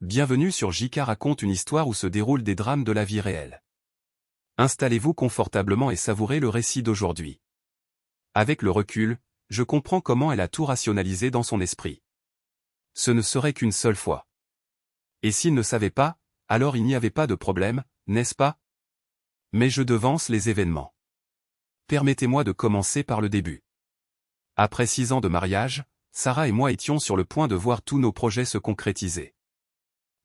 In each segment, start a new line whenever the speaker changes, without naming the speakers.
Bienvenue sur JK raconte une histoire où se déroulent des drames de la vie réelle. Installez-vous confortablement et savourez le récit d'aujourd'hui. Avec le recul, je comprends comment elle a tout rationalisé dans son esprit. Ce ne serait qu'une seule fois. Et s'il ne savait pas, alors il n'y avait pas de problème, n'est-ce pas? Mais je devance les événements. Permettez-moi de commencer par le début. Après 6 ans de mariage, Sarah et moi étions sur le point de voir tous nos projets se concrétiser.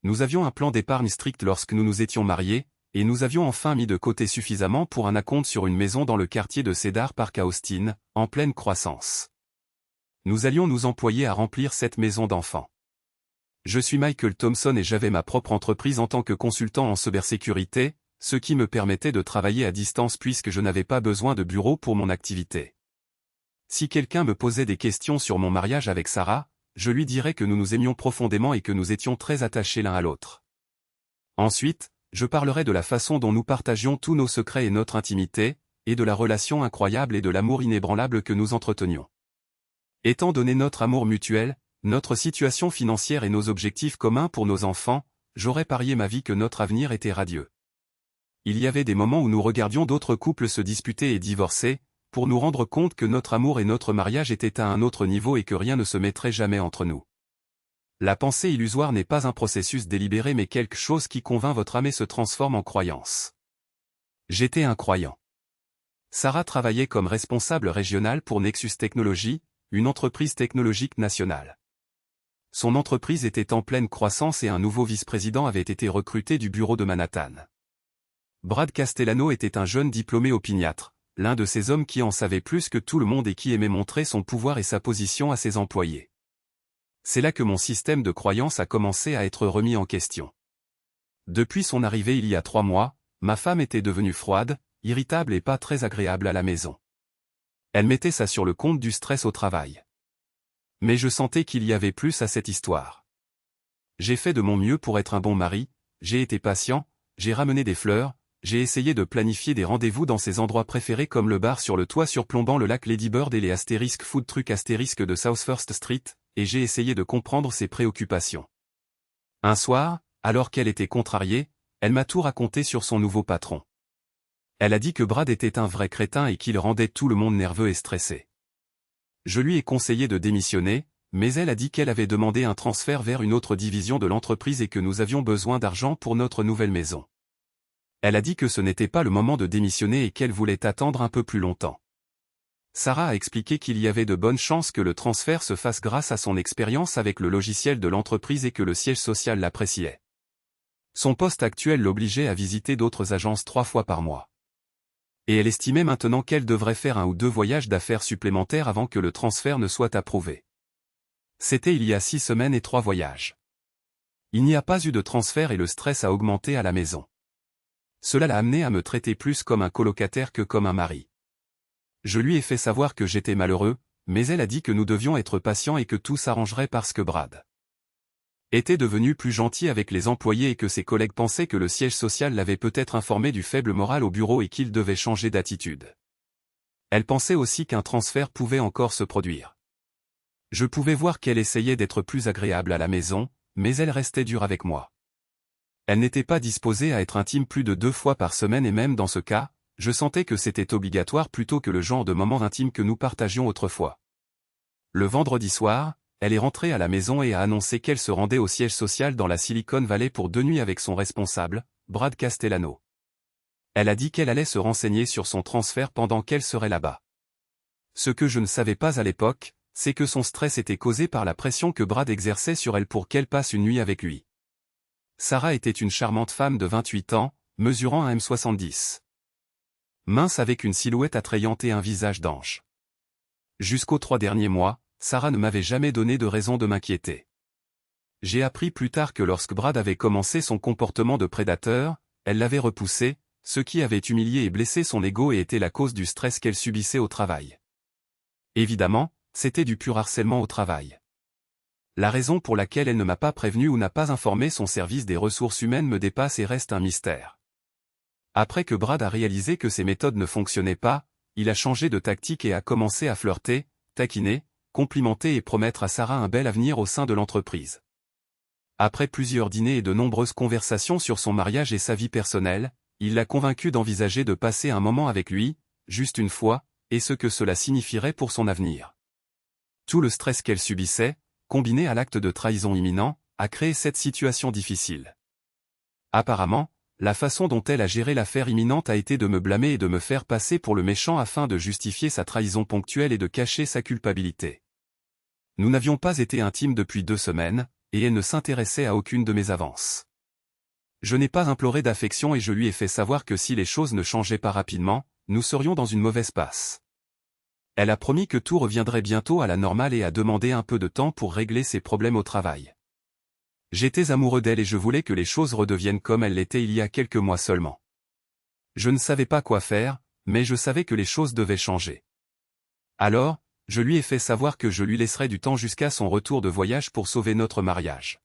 Nous avions un plan d'épargne strict lorsque nous nous étions mariés, et nous avions enfin mis de côté suffisamment pour un acompte sur une maison dans le quartier de Cedar Park à Austin, en pleine croissance. Nous allions nous employer à remplir cette maison d'enfants. Je suis Michael Thompson et j'avais ma propre entreprise en tant que consultant en cybersécurité, ce qui me permettait de travailler à distance puisque je n'avais pas besoin de bureau pour mon activité. Si quelqu'un me posait des questions sur mon mariage avec Sarah, je lui dirais que nous nous aimions profondément et que nous étions très attachés l'un à l'autre. Ensuite, je parlerai de la façon dont nous partagions tous nos secrets et notre intimité, et de la relation incroyable et de l'amour inébranlable que nous entretenions. Étant donné notre amour mutuel, notre situation financière et nos objectifs communs pour nos enfants, j'aurais parié ma vie que notre avenir était radieux. Il y avait des moments où nous regardions d'autres couples se disputer et divorcer, pour nous rendre compte que notre amour et notre mariage étaient à un autre niveau et que rien ne se mettrait jamais entre nous. La pensée illusoire n'est pas un processus délibéré mais quelque chose qui convainc votre âme et se transforme en croyance. J'étais un croyant. Sarah travaillait comme responsable régionale pour Nexus Technologies, une entreprise technologique nationale. Son entreprise était en pleine croissance et un nouveau vice-président avait été recruté du bureau de Manhattan. Brad Castellano était un jeune diplômé opiniâtre, l'un de ces hommes qui en savait plus que tout le monde et qui aimait montrer son pouvoir et sa position à ses employés. C'est là que mon système de croyance a commencé à être remis en question. Depuis son arrivée il y a 3 mois, ma femme était devenue froide, irritable et pas très agréable à la maison. Elle mettait ça sur le compte du stress au travail. Mais je sentais qu'il y avait plus à cette histoire. J'ai fait de mon mieux pour être un bon mari, j'ai été patient, j'ai ramené des fleurs, j'ai essayé de planifier des rendez-vous dans ses endroits préférés comme le bar sur le toit surplombant le lac Lady Bird et les food truck de South First Street, et j'ai essayé de comprendre ses préoccupations. Un soir, alors qu'elle était contrariée, elle m'a tout raconté sur son nouveau patron. Elle a dit que Brad était un vrai crétin et qu'il rendait tout le monde nerveux et stressé. Je lui ai conseillé de démissionner, mais elle a dit qu'elle avait demandé un transfert vers une autre division de l'entreprise et que nous avions besoin d'argent pour notre nouvelle maison. Elle a dit que ce n'était pas le moment de démissionner et qu'elle voulait attendre un peu plus longtemps. Sarah a expliqué qu'il y avait de bonnes chances que le transfert se fasse grâce à son expérience avec le logiciel de l'entreprise et que le siège social l'appréciait. Son poste actuel l'obligeait à visiter d'autres agences 3 fois par mois. Et elle estimait maintenant qu'elle devrait faire 1 ou 2 voyages d'affaires supplémentaires avant que le transfert ne soit approuvé. C'était il y a 6 semaines et 3 voyages. Il n'y a pas eu de transfert et le stress a augmenté à la maison. Cela l'a amené à me traiter plus comme un colocataire que comme un mari. Je lui ai fait savoir que j'étais malheureux, mais elle a dit que nous devions être patients et que tout s'arrangerait parce que Brad était devenu plus gentil avec les employés et que ses collègues pensaient que le siège social l'avait peut-être informé du faible moral au bureau et qu'il devait changer d'attitude. Elle pensait aussi qu'un transfert pouvait encore se produire. Je pouvais voir qu'elle essayait d'être plus agréable à la maison, mais elle restait dure avec moi. Elle n'était pas disposée à être intime plus de 2 fois par semaine et même dans ce cas, je sentais que c'était obligatoire plutôt que le genre de moment intime que nous partagions autrefois. Le vendredi soir, elle est rentrée à la maison et a annoncé qu'elle se rendait au siège social dans la Silicon Valley pour 2 nuits avec son responsable, Brad Castellano. Elle a dit qu'elle allait se renseigner sur son transfert pendant qu'elle serait là-bas. Ce que je ne savais pas à l'époque, c'est que son stress était causé par la pression que Brad exerçait sur elle pour qu'elle passe une nuit avec lui. Sarah était une charmante femme de 28 ans, mesurant 1m70. Mince avec une silhouette attrayante et un visage d'ange. Jusqu'aux 3 derniers mois, Sarah ne m'avait jamais donné de raison de m'inquiéter. J'ai appris plus tard que lorsque Brad avait commencé son comportement de prédateur, elle l'avait repoussé, ce qui avait humilié et blessé son ego et était la cause du stress qu'elle subissait au travail. Évidemment, c'était du pur harcèlement au travail. La raison pour laquelle elle ne m'a pas prévenu ou n'a pas informé son service des ressources humaines me dépasse et reste un mystère. Après que Brad a réalisé que ses méthodes ne fonctionnaient pas, il a changé de tactique et a commencé à flirter, taquiner, complimenter et promettre à Sarah un bel avenir au sein de l'entreprise. Après plusieurs dîners et de nombreuses conversations sur son mariage et sa vie personnelle, il l'a convaincue d'envisager de passer un moment avec lui, juste une fois, et ce que cela signifierait pour son avenir. Tout le stress qu'elle subissait, combiné à l'acte de trahison imminent, a créé cette situation difficile. Apparemment, la façon dont elle a géré l'affaire imminente a été de me blâmer et de me faire passer pour le méchant afin de justifier sa trahison ponctuelle et de cacher sa culpabilité. Nous n'avions pas été intimes depuis 2 semaines, et elle ne s'intéressait à aucune de mes avances. Je n'ai pas imploré d'affection et je lui ai fait savoir que si les choses ne changeaient pas rapidement, nous serions dans une mauvaise passe. Elle a promis que tout reviendrait bientôt à la normale et a demandé un peu de temps pour régler ses problèmes au travail. J'étais amoureux d'elle et je voulais que les choses redeviennent comme elles l'étaient il y a quelques mois seulement. Je ne savais pas quoi faire, mais je savais que les choses devaient changer. Alors, je lui ai fait savoir que je lui laisserais du temps jusqu'à son retour de voyage pour sauver notre mariage.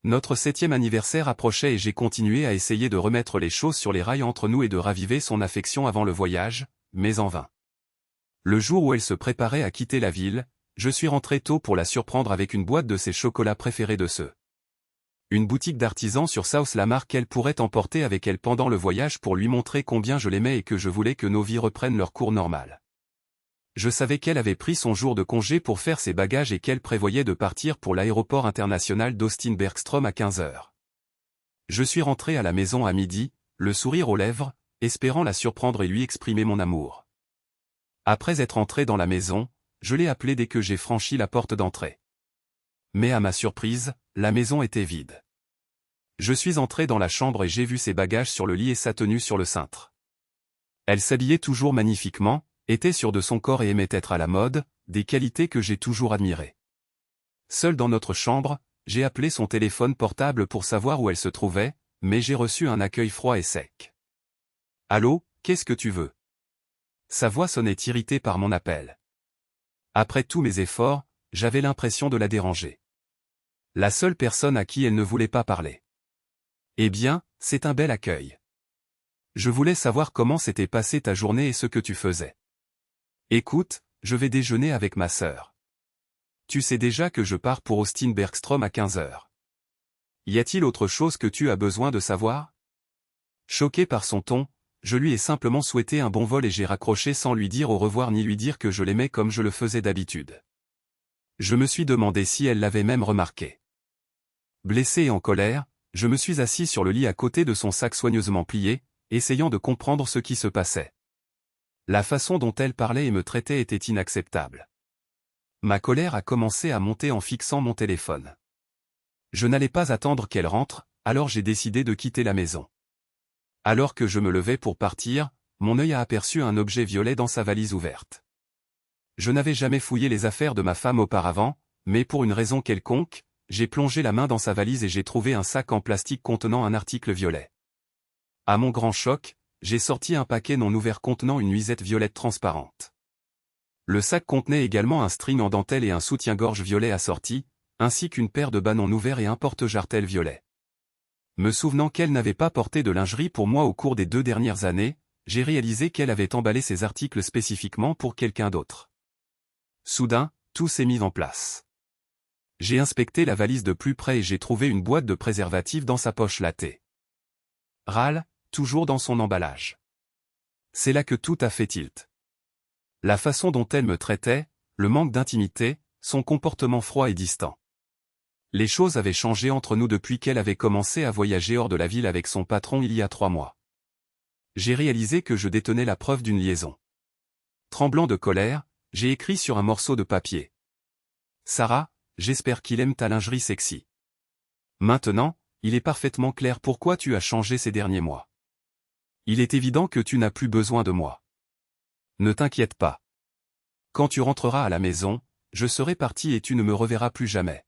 Notre 7e anniversaire approchait et j'ai continué à essayer de remettre les choses sur les rails entre nous et de raviver son affection avant le voyage, mais en vain. Le jour où elle se préparait à quitter la ville, je suis rentré tôt pour la surprendre avec une boîte de ses chocolats préférés de ceux. Une boutique d'artisans sur South Lamar qu'elle pourrait emporter avec elle pendant le voyage pour lui montrer combien je l'aimais et que je voulais que nos vies reprennent leur cours normal. Je savais qu'elle avait pris son jour de congé pour faire ses bagages et qu'elle prévoyait de partir pour l'aéroport international d'Austin-Bergstrom à 15 heures. Je suis rentré à la maison à midi, le sourire aux lèvres, espérant la surprendre et lui exprimer mon amour. Après être entré dans la maison, je l'ai appelée dès que j'ai franchi la porte d'entrée. Mais à ma surprise, la maison était vide. Je suis entré dans la chambre et j'ai vu ses bagages sur le lit et sa tenue sur le cintre. Elle s'habillait toujours magnifiquement, était sûre de son corps et aimait être à la mode, des qualités que j'ai toujours admirées. Seul dans notre chambre, j'ai appelé son téléphone portable pour savoir où elle se trouvait, mais j'ai reçu un accueil froid et sec. « Allô, qu'est-ce que tu veux ?» Sa voix sonnait irritée par mon appel. Après tous mes efforts, j'avais l'impression de la déranger. La seule personne à qui elle ne voulait pas parler. Eh bien, c'est un bel accueil. Je voulais savoir comment s'était passée ta journée et ce que tu faisais. Écoute, je vais déjeuner avec ma sœur. Tu sais déjà que je pars pour Austin-Bergstrom à 15 heures. Y a-t-il autre chose que tu as besoin de savoir? Choqué par son ton, je lui ai simplement souhaité un bon vol et j'ai raccroché sans lui dire au revoir ni lui dire que je l'aimais comme je le faisais d'habitude. Je me suis demandé si elle l'avait même remarqué. Blessé et en colère, je me suis assis sur le lit à côté de son sac soigneusement plié, essayant de comprendre ce qui se passait. La façon dont elle parlait et me traitait était inacceptable. Ma colère a commencé à monter en fixant mon téléphone. Je n'allais pas attendre qu'elle rentre, alors j'ai décidé de quitter la maison. Alors que je me levais pour partir, mon œil a aperçu un objet violet dans sa valise ouverte. Je n'avais jamais fouillé les affaires de ma femme auparavant, mais pour une raison quelconque, j'ai plongé la main dans sa valise et j'ai trouvé un sac en plastique contenant un article violet. À mon grand choc, j'ai sorti un paquet non ouvert contenant une nuisette violette transparente. Le sac contenait également un string en dentelle et un soutien-gorge violet assorti, ainsi qu'une paire de bas non ouverts et un porte-jartel violet. Me souvenant qu'elle n'avait pas porté de lingerie pour moi au cours des 2 dernières années, j'ai réalisé qu'elle avait emballé ces articles spécifiquement pour quelqu'un d'autre. Soudain, tout s'est mis en place. J'ai inspecté la valise de plus près et j'ai trouvé une boîte de préservatifs dans sa poche latée. Râle, toujours dans son emballage. C'est là que tout a fait tilt. La façon dont elle me traitait, le manque d'intimité, son comportement froid et distant. Les choses avaient changé entre nous depuis qu'elle avait commencé à voyager hors de la ville avec son patron il y a 3 mois. J'ai réalisé que je détenais la preuve d'une liaison. Tremblant de colère, j'ai écrit sur un morceau de papier. Sarah, j'espère qu'il aime ta lingerie sexy. Maintenant, il est parfaitement clair pourquoi tu as changé ces derniers mois. Il est évident que tu n'as plus besoin de moi. Ne t'inquiète pas. Quand tu rentreras à la maison, je serai parti et tu ne me reverras plus jamais.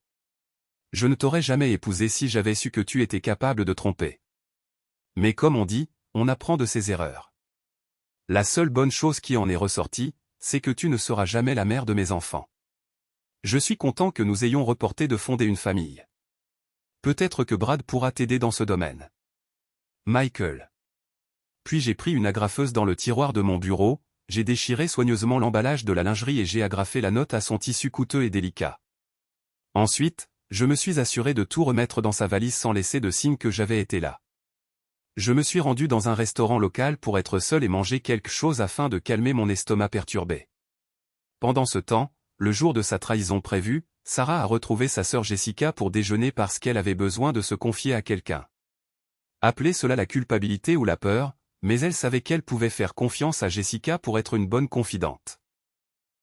Je ne t'aurais jamais épousé si j'avais su que tu étais capable de tromper. Mais comme on dit, on apprend de ses erreurs. La seule bonne chose qui en est ressortie, c'est que tu ne seras jamais la mère de mes enfants. Je suis content que nous ayons reporté de fonder une famille. Peut-être que Brad pourra t'aider dans ce domaine. Michael. Puis j'ai pris une agrafeuse dans le tiroir de mon bureau, j'ai déchiré soigneusement l'emballage de la lingerie et j'ai agrafé la note à son tissu coûteux et délicat. Ensuite, je me suis assuré de tout remettre dans sa valise sans laisser de signe que j'avais été là. Je me suis rendu dans un restaurant local pour être seul et manger quelque chose afin de calmer mon estomac perturbé. Pendant ce temps, le jour de sa trahison prévue, Sarah a retrouvé sa sœur Jessica pour déjeuner parce qu'elle avait besoin de se confier à quelqu'un. Appelez cela la culpabilité ou la peur, mais elle savait qu'elle pouvait faire confiance à Jessica pour être une bonne confidente.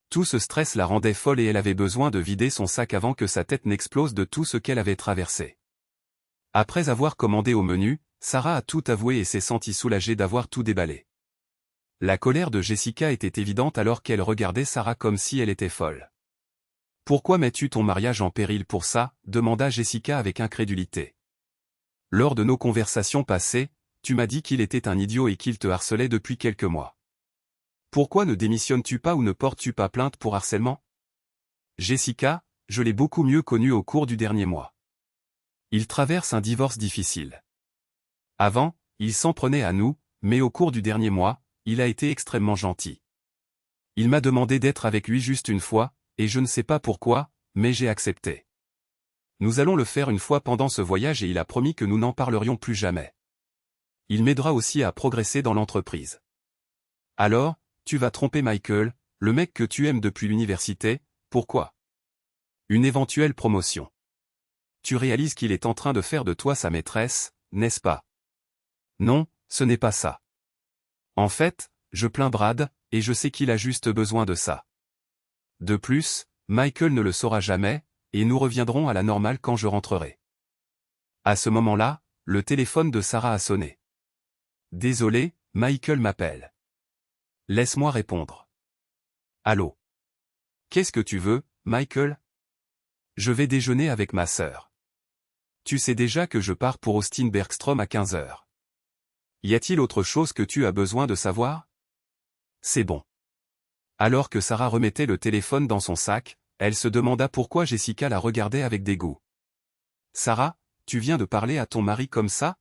Tout ce stress la rendait folle et elle avait besoin de vider son sac avant que sa tête n'explose de tout ce qu'elle avait traversé. Après avoir commandé au menu, Sarah a tout avoué et s'est sentie soulagée d'avoir tout déballé. La colère de Jessica était évidente alors qu'elle regardait Sarah comme si elle était folle. « Pourquoi mets-tu ton mariage en péril pour ça ?» demanda Jessica avec incrédulité. « Lors de nos conversations passées, tu m'as dit qu'il était un idiot et qu'il te harcelait depuis quelques mois. Pourquoi ne démissionnes-tu pas ou ne portes-tu pas plainte pour harcèlement ? Jessica, je l'ai beaucoup mieux connu au cours du dernier mois. Il traverse un divorce difficile. Avant, il s'en prenait à nous, mais au cours du dernier mois, il a été extrêmement gentil. Il m'a demandé d'être avec lui juste une fois, et je ne sais pas pourquoi, mais j'ai accepté. Nous allons le faire une fois pendant ce voyage et il a promis que nous n'en parlerions plus jamais. Il m'aidera aussi à progresser dans l'entreprise. Alors, tu vas tromper Michael, le mec que tu aimes depuis l'université, pourquoi ? Une éventuelle promotion. Tu réalises qu'il est en train de faire de toi sa maîtresse, n'est-ce pas ? Non, ce n'est pas ça. En fait, je plains Brad, et je sais qu'il a juste besoin de ça. De plus, Michael ne le saura jamais, et nous reviendrons à la normale quand je rentrerai. À ce moment-là, le téléphone de Sarah a sonné. Désolé, Michael m'appelle. Laisse-moi répondre. Allô ? Qu'est-ce que tu veux, Michael ? Je vais déjeuner avec ma sœur. Tu sais déjà que je pars pour Austin Bergstrom à 15 heures. Y a-t-il autre chose que tu as besoin de savoir ? C'est bon. Alors que Sarah remettait le téléphone dans son sac, elle se demanda pourquoi Jessica la regardait avec dégoût. Sarah, tu viens de parler à ton mari comme ça ?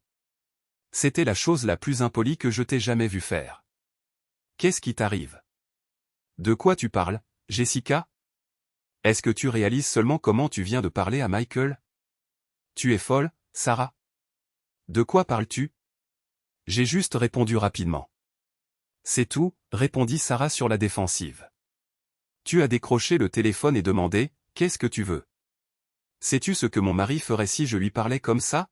C'était la chose la plus impolie que je t'ai jamais vue faire. Qu'est-ce qui t'arrive ? De quoi tu parles, Jessica ? Est-ce que tu réalises seulement comment tu viens de parler à Michael ? Tu es folle, Sarah ? De quoi parles-tu ? J'ai juste répondu rapidement. C'est tout, répondit Sarah sur la défensive. Tu as décroché le téléphone et demandé, qu'est-ce que tu veux ? Sais-tu ce que mon mari ferait si je lui parlais comme ça ?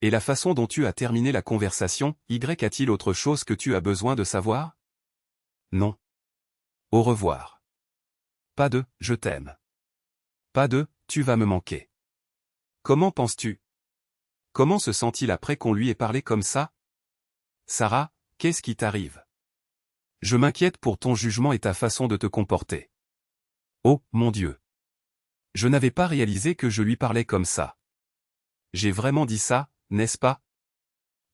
Et la façon dont tu as terminé la conversation, a-t-il autre chose que tu as besoin de savoir ? Non. Au revoir. Pas de « je t'aime ». Pas de « tu vas me manquer ». Comment penses-tu ? Comment se sent-il après qu'on lui ait parlé comme ça ? Sarah, qu'est-ce qui t'arrive ? Je m'inquiète pour ton jugement et ta façon de te comporter. Oh, mon Dieu. Je n'avais pas réalisé que je lui parlais comme ça. J'ai vraiment dit ça, n'est-ce pas ?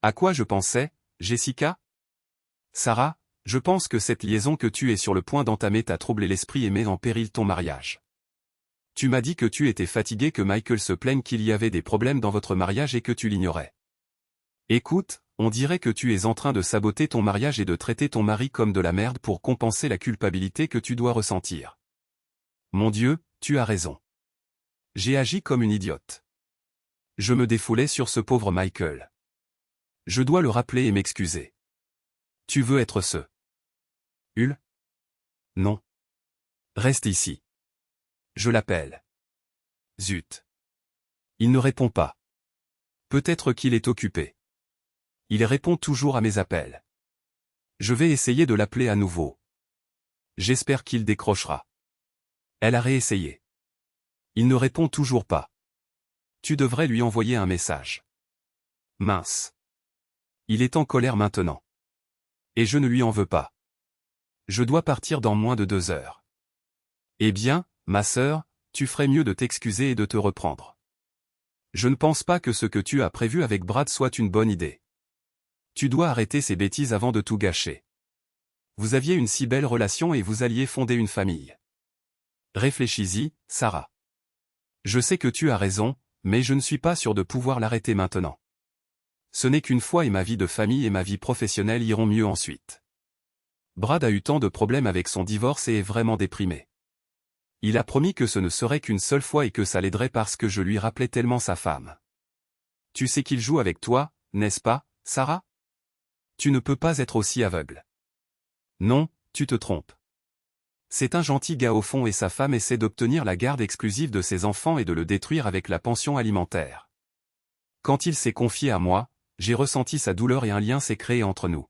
À quoi je pensais, Jessica ? Sarah, je pense que cette liaison que tu es sur le point d'entamer t'a troublé l'esprit et met en péril ton mariage. Tu m'as dit que tu étais fatigué, que Michael se plaigne qu'il y avait des problèmes dans votre mariage et que tu l'ignorais. Écoute, on dirait que tu es en train de saboter ton mariage et de traiter ton mari comme de la merde pour compenser la culpabilité que tu dois ressentir. Mon Dieu, tu as raison. J'ai agi comme une idiote. Je me défoulais sur ce pauvre Michael. Je dois le rappeler et m'excuser. Tu veux être ce Hul ? Non. Reste ici. Je l'appelle. Zut. Il ne répond pas. Peut-être qu'il est occupé. Il répond toujours à mes appels. Je vais essayer de l'appeler à nouveau. J'espère qu'il décrochera. Elle a réessayé. Il ne répond toujours pas. Tu devrais lui envoyer un message. Mince. Il est en colère maintenant. Et je ne lui en veux pas. Je dois partir dans moins de 2 heures. Eh bien, ma sœur, tu ferais mieux de t'excuser et de te reprendre. Je ne pense pas que ce que tu as prévu avec Brad soit une bonne idée. Tu dois arrêter ces bêtises avant de tout gâcher. Vous aviez une si belle relation et vous alliez fonder une famille. Réfléchis-y, Sarah. Je sais que tu as raison, mais je ne suis pas sûr de pouvoir l'arrêter maintenant. Ce n'est qu'une fois et ma vie de famille et ma vie professionnelle iront mieux ensuite. Brad a eu tant de problèmes avec son divorce et est vraiment déprimé. Il a promis que ce ne serait qu'une seule fois et que ça l'aiderait parce que je lui rappelais tellement sa femme. Tu sais qu'il joue avec toi, n'est-ce pas, Sarah? Tu ne peux pas être aussi aveugle. Non, tu te trompes. C'est un gentil gars au fond et sa femme essaie d'obtenir la garde exclusive de ses enfants et de le détruire avec la pension alimentaire. Quand il s'est confié à moi, j'ai ressenti sa douleur et un lien s'est créé entre nous.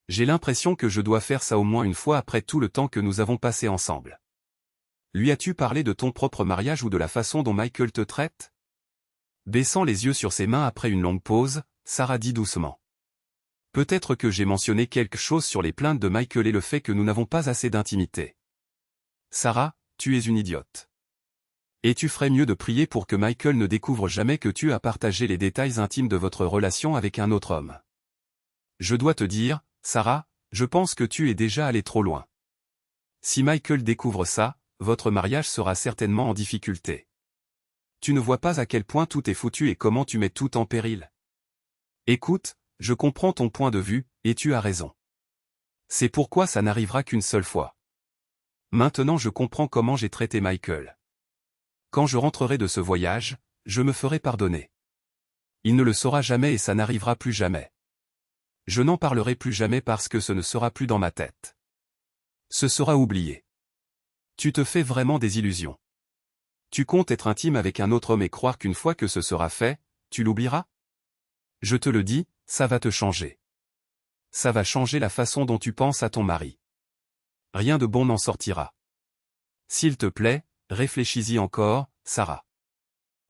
J'ai l'impression que je dois faire ça au moins une fois après tout le temps que nous avons passé ensemble. Lui as-tu parlé de ton propre mariage ou de la façon dont Michael te traite? Baissant les yeux sur ses mains après une longue pause, Sarah dit doucement. Peut-être que j'ai mentionné quelque chose sur les plaintes de Michael et le fait que nous n'avons pas assez d'intimité. Sarah, tu es une idiote. Et tu ferais mieux de prier pour que Michael ne découvre jamais que tu as partagé les détails intimes de votre relation avec un autre homme. Je dois te dire, Sarah, je pense que tu es déjà allé trop loin. Si Michael découvre ça, votre mariage sera certainement en difficulté. Tu ne vois pas à quel point tout est foutu et comment tu mets tout en péril. Écoute, je comprends ton point de vue, et tu as raison. C'est pourquoi ça n'arrivera qu'une seule fois. Maintenant je comprends comment j'ai traité Michael. Quand je rentrerai de ce voyage, je me ferai pardonner. Il ne le saura jamais et ça n'arrivera plus jamais. Je n'en parlerai plus jamais parce que ce ne sera plus dans ma tête. Ce sera oublié. Tu te fais vraiment des illusions. Tu comptes être intime avec un autre homme et croire qu'une fois que ce sera fait, tu l'oublieras? Je te le dis, ça va te changer. Ça va changer la façon dont tu penses à ton mari. Rien de bon n'en sortira. S'il te plaît, réfléchis-y encore, Sarah.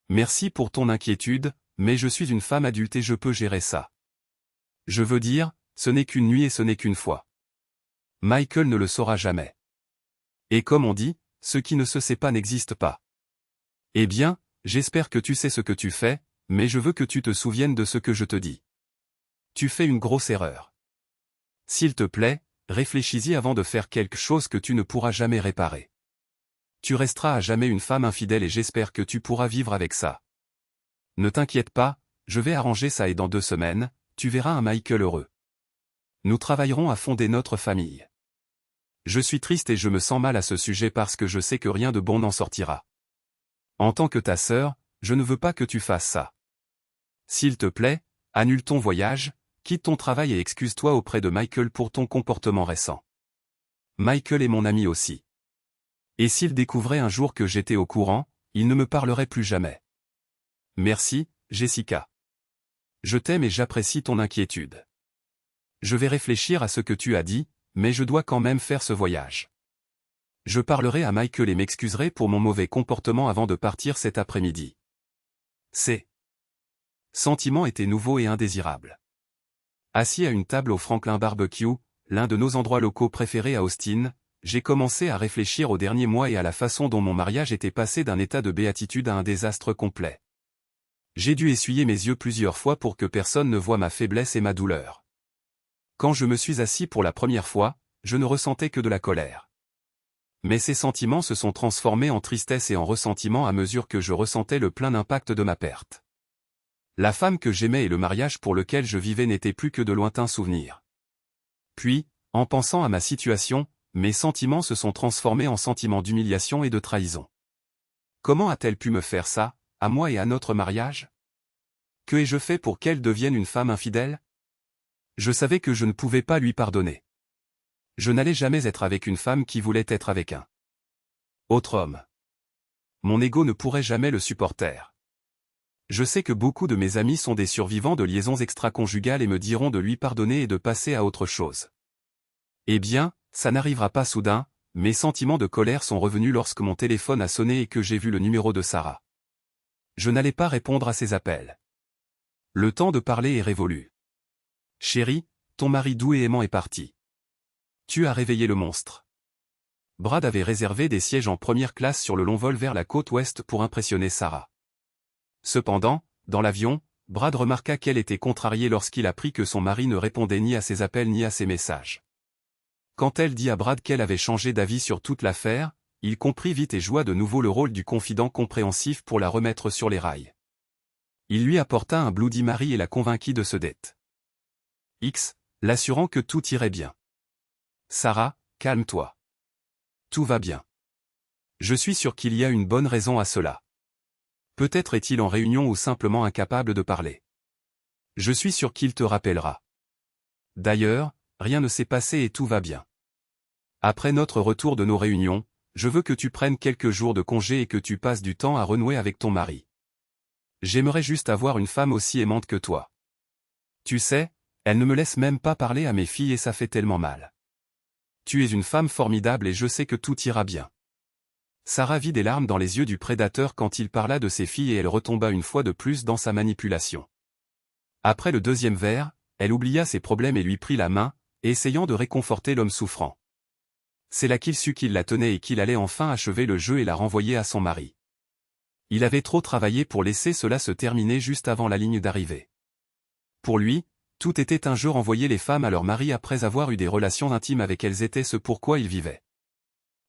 Merci pour ton inquiétude, mais je suis une femme adulte et je peux gérer ça. Je veux dire, ce n'est qu'une nuit et ce n'est qu'une fois. Michael ne le saura jamais. Et comme on dit, ce qui ne se sait pas n'existe pas. Eh bien, j'espère que tu sais ce que tu fais, mais je veux que tu te souviennes de ce que je te dis. Tu fais une grosse erreur. S'il te plaît, réfléchis-y avant de faire quelque chose que tu ne pourras jamais réparer. Tu resteras à jamais une femme infidèle et j'espère que tu pourras vivre avec ça. Ne t'inquiète pas, je vais arranger ça et dans 2 semaines, tu verras un Michael heureux. Nous travaillerons à fonder notre famille. Je suis triste et je me sens mal à ce sujet parce que je sais que rien de bon n'en sortira. En tant que ta sœur, je ne veux pas que tu fasses ça. S'il te plaît, annule ton voyage, quitte ton travail et excuse-toi auprès de Michael pour ton comportement récent. Michael est mon ami aussi. Et s'il découvrait un jour que j'étais au courant, il ne me parlerait plus jamais. Merci, Jessica. Je t'aime et j'apprécie ton inquiétude. Je vais réfléchir à ce que tu as dit, mais je dois quand même faire ce voyage. Je parlerai à Michael et m'excuserai pour mon mauvais comportement avant de partir cet après-midi. Ces sentiments étaient nouveaux et indésirables. Assis à une table au Franklin Barbecue, l'un de nos endroits locaux préférés à Austin, j'ai commencé à réfléchir aux derniers mois et à la façon dont mon mariage était passé d'un état de béatitude à un désastre complet. J'ai dû essuyer mes yeux plusieurs fois pour que personne ne voie ma faiblesse et ma douleur. Quand je me suis assis pour la première fois, je ne ressentais que de la colère. Mais ces sentiments se sont transformés en tristesse et en ressentiment à mesure que je ressentais le plein impact de ma perte. La femme que j'aimais et le mariage pour lequel je vivais n'étaient plus que de lointains souvenirs. Puis, en pensant à ma situation, mes sentiments se sont transformés en sentiments d'humiliation et de trahison. Comment a-t-elle pu me faire ça, à moi et à notre mariage? Que ai-je fait pour qu'elle devienne une femme infidèle? Je savais que je ne pouvais pas lui pardonner. Je n'allais jamais être avec une femme qui voulait être avec un autre homme. Mon ego ne pourrait jamais le supporter. Je sais que beaucoup de mes amis sont des survivants de liaisons extra-conjugales et me diront de lui pardonner et de passer à autre chose. Eh bien, ça n'arrivera pas soudain, mes sentiments de colère sont revenus lorsque mon téléphone a sonné et que j'ai vu le numéro de Sarah. Je n'allais pas répondre à ses appels. Le temps de parler est révolu. Chérie, ton mari doux et aimant est parti. Tu as réveillé le monstre. Brad avait réservé des sièges en première classe sur le long vol vers la côte ouest pour impressionner Sarah. Cependant, dans l'avion, Brad remarqua qu'elle était contrariée lorsqu'il apprit que son mari ne répondait ni à ses appels ni à ses messages. Quand elle dit à Brad qu'elle avait changé d'avis sur toute l'affaire, il comprit vite et joua de nouveau le rôle du confident compréhensif pour la remettre sur les rails. Il lui apporta un Bloody Mary et la convainquit de se dette. L'assurant que tout irait bien. Sarah, calme-toi. Tout va bien. Je suis sûr qu'il y a une bonne raison à cela. Peut-être est-il en réunion ou simplement incapable de parler. Je suis sûr qu'il te rappellera. D'ailleurs, rien ne s'est passé et tout va bien. Après notre retour de nos réunions, je veux que tu prennes quelques jours de congé et que tu passes du temps à renouer avec ton mari. J'aimerais juste avoir une femme aussi aimante que toi. Tu sais, elle ne me laisse même pas parler à mes filles et ça fait tellement mal. Tu es une femme formidable et je sais que tout ira bien. Sarah vit des larmes dans les yeux du prédateur quand il parla de ses filles et elle retomba une fois de plus dans sa manipulation. Après le deuxième verre, elle oublia ses problèmes et lui prit la main, essayant de réconforter l'homme souffrant. C'est là qu'il sut qu'il la tenait et qu'il allait enfin achever le jeu et la renvoyer à son mari. Il avait trop travaillé pour laisser cela se terminer juste avant la ligne d'arrivée. Pour lui, tout était un jeu, renvoyer les femmes à leur mari après avoir eu des relations intimes avec elles était ce pourquoi il vivait.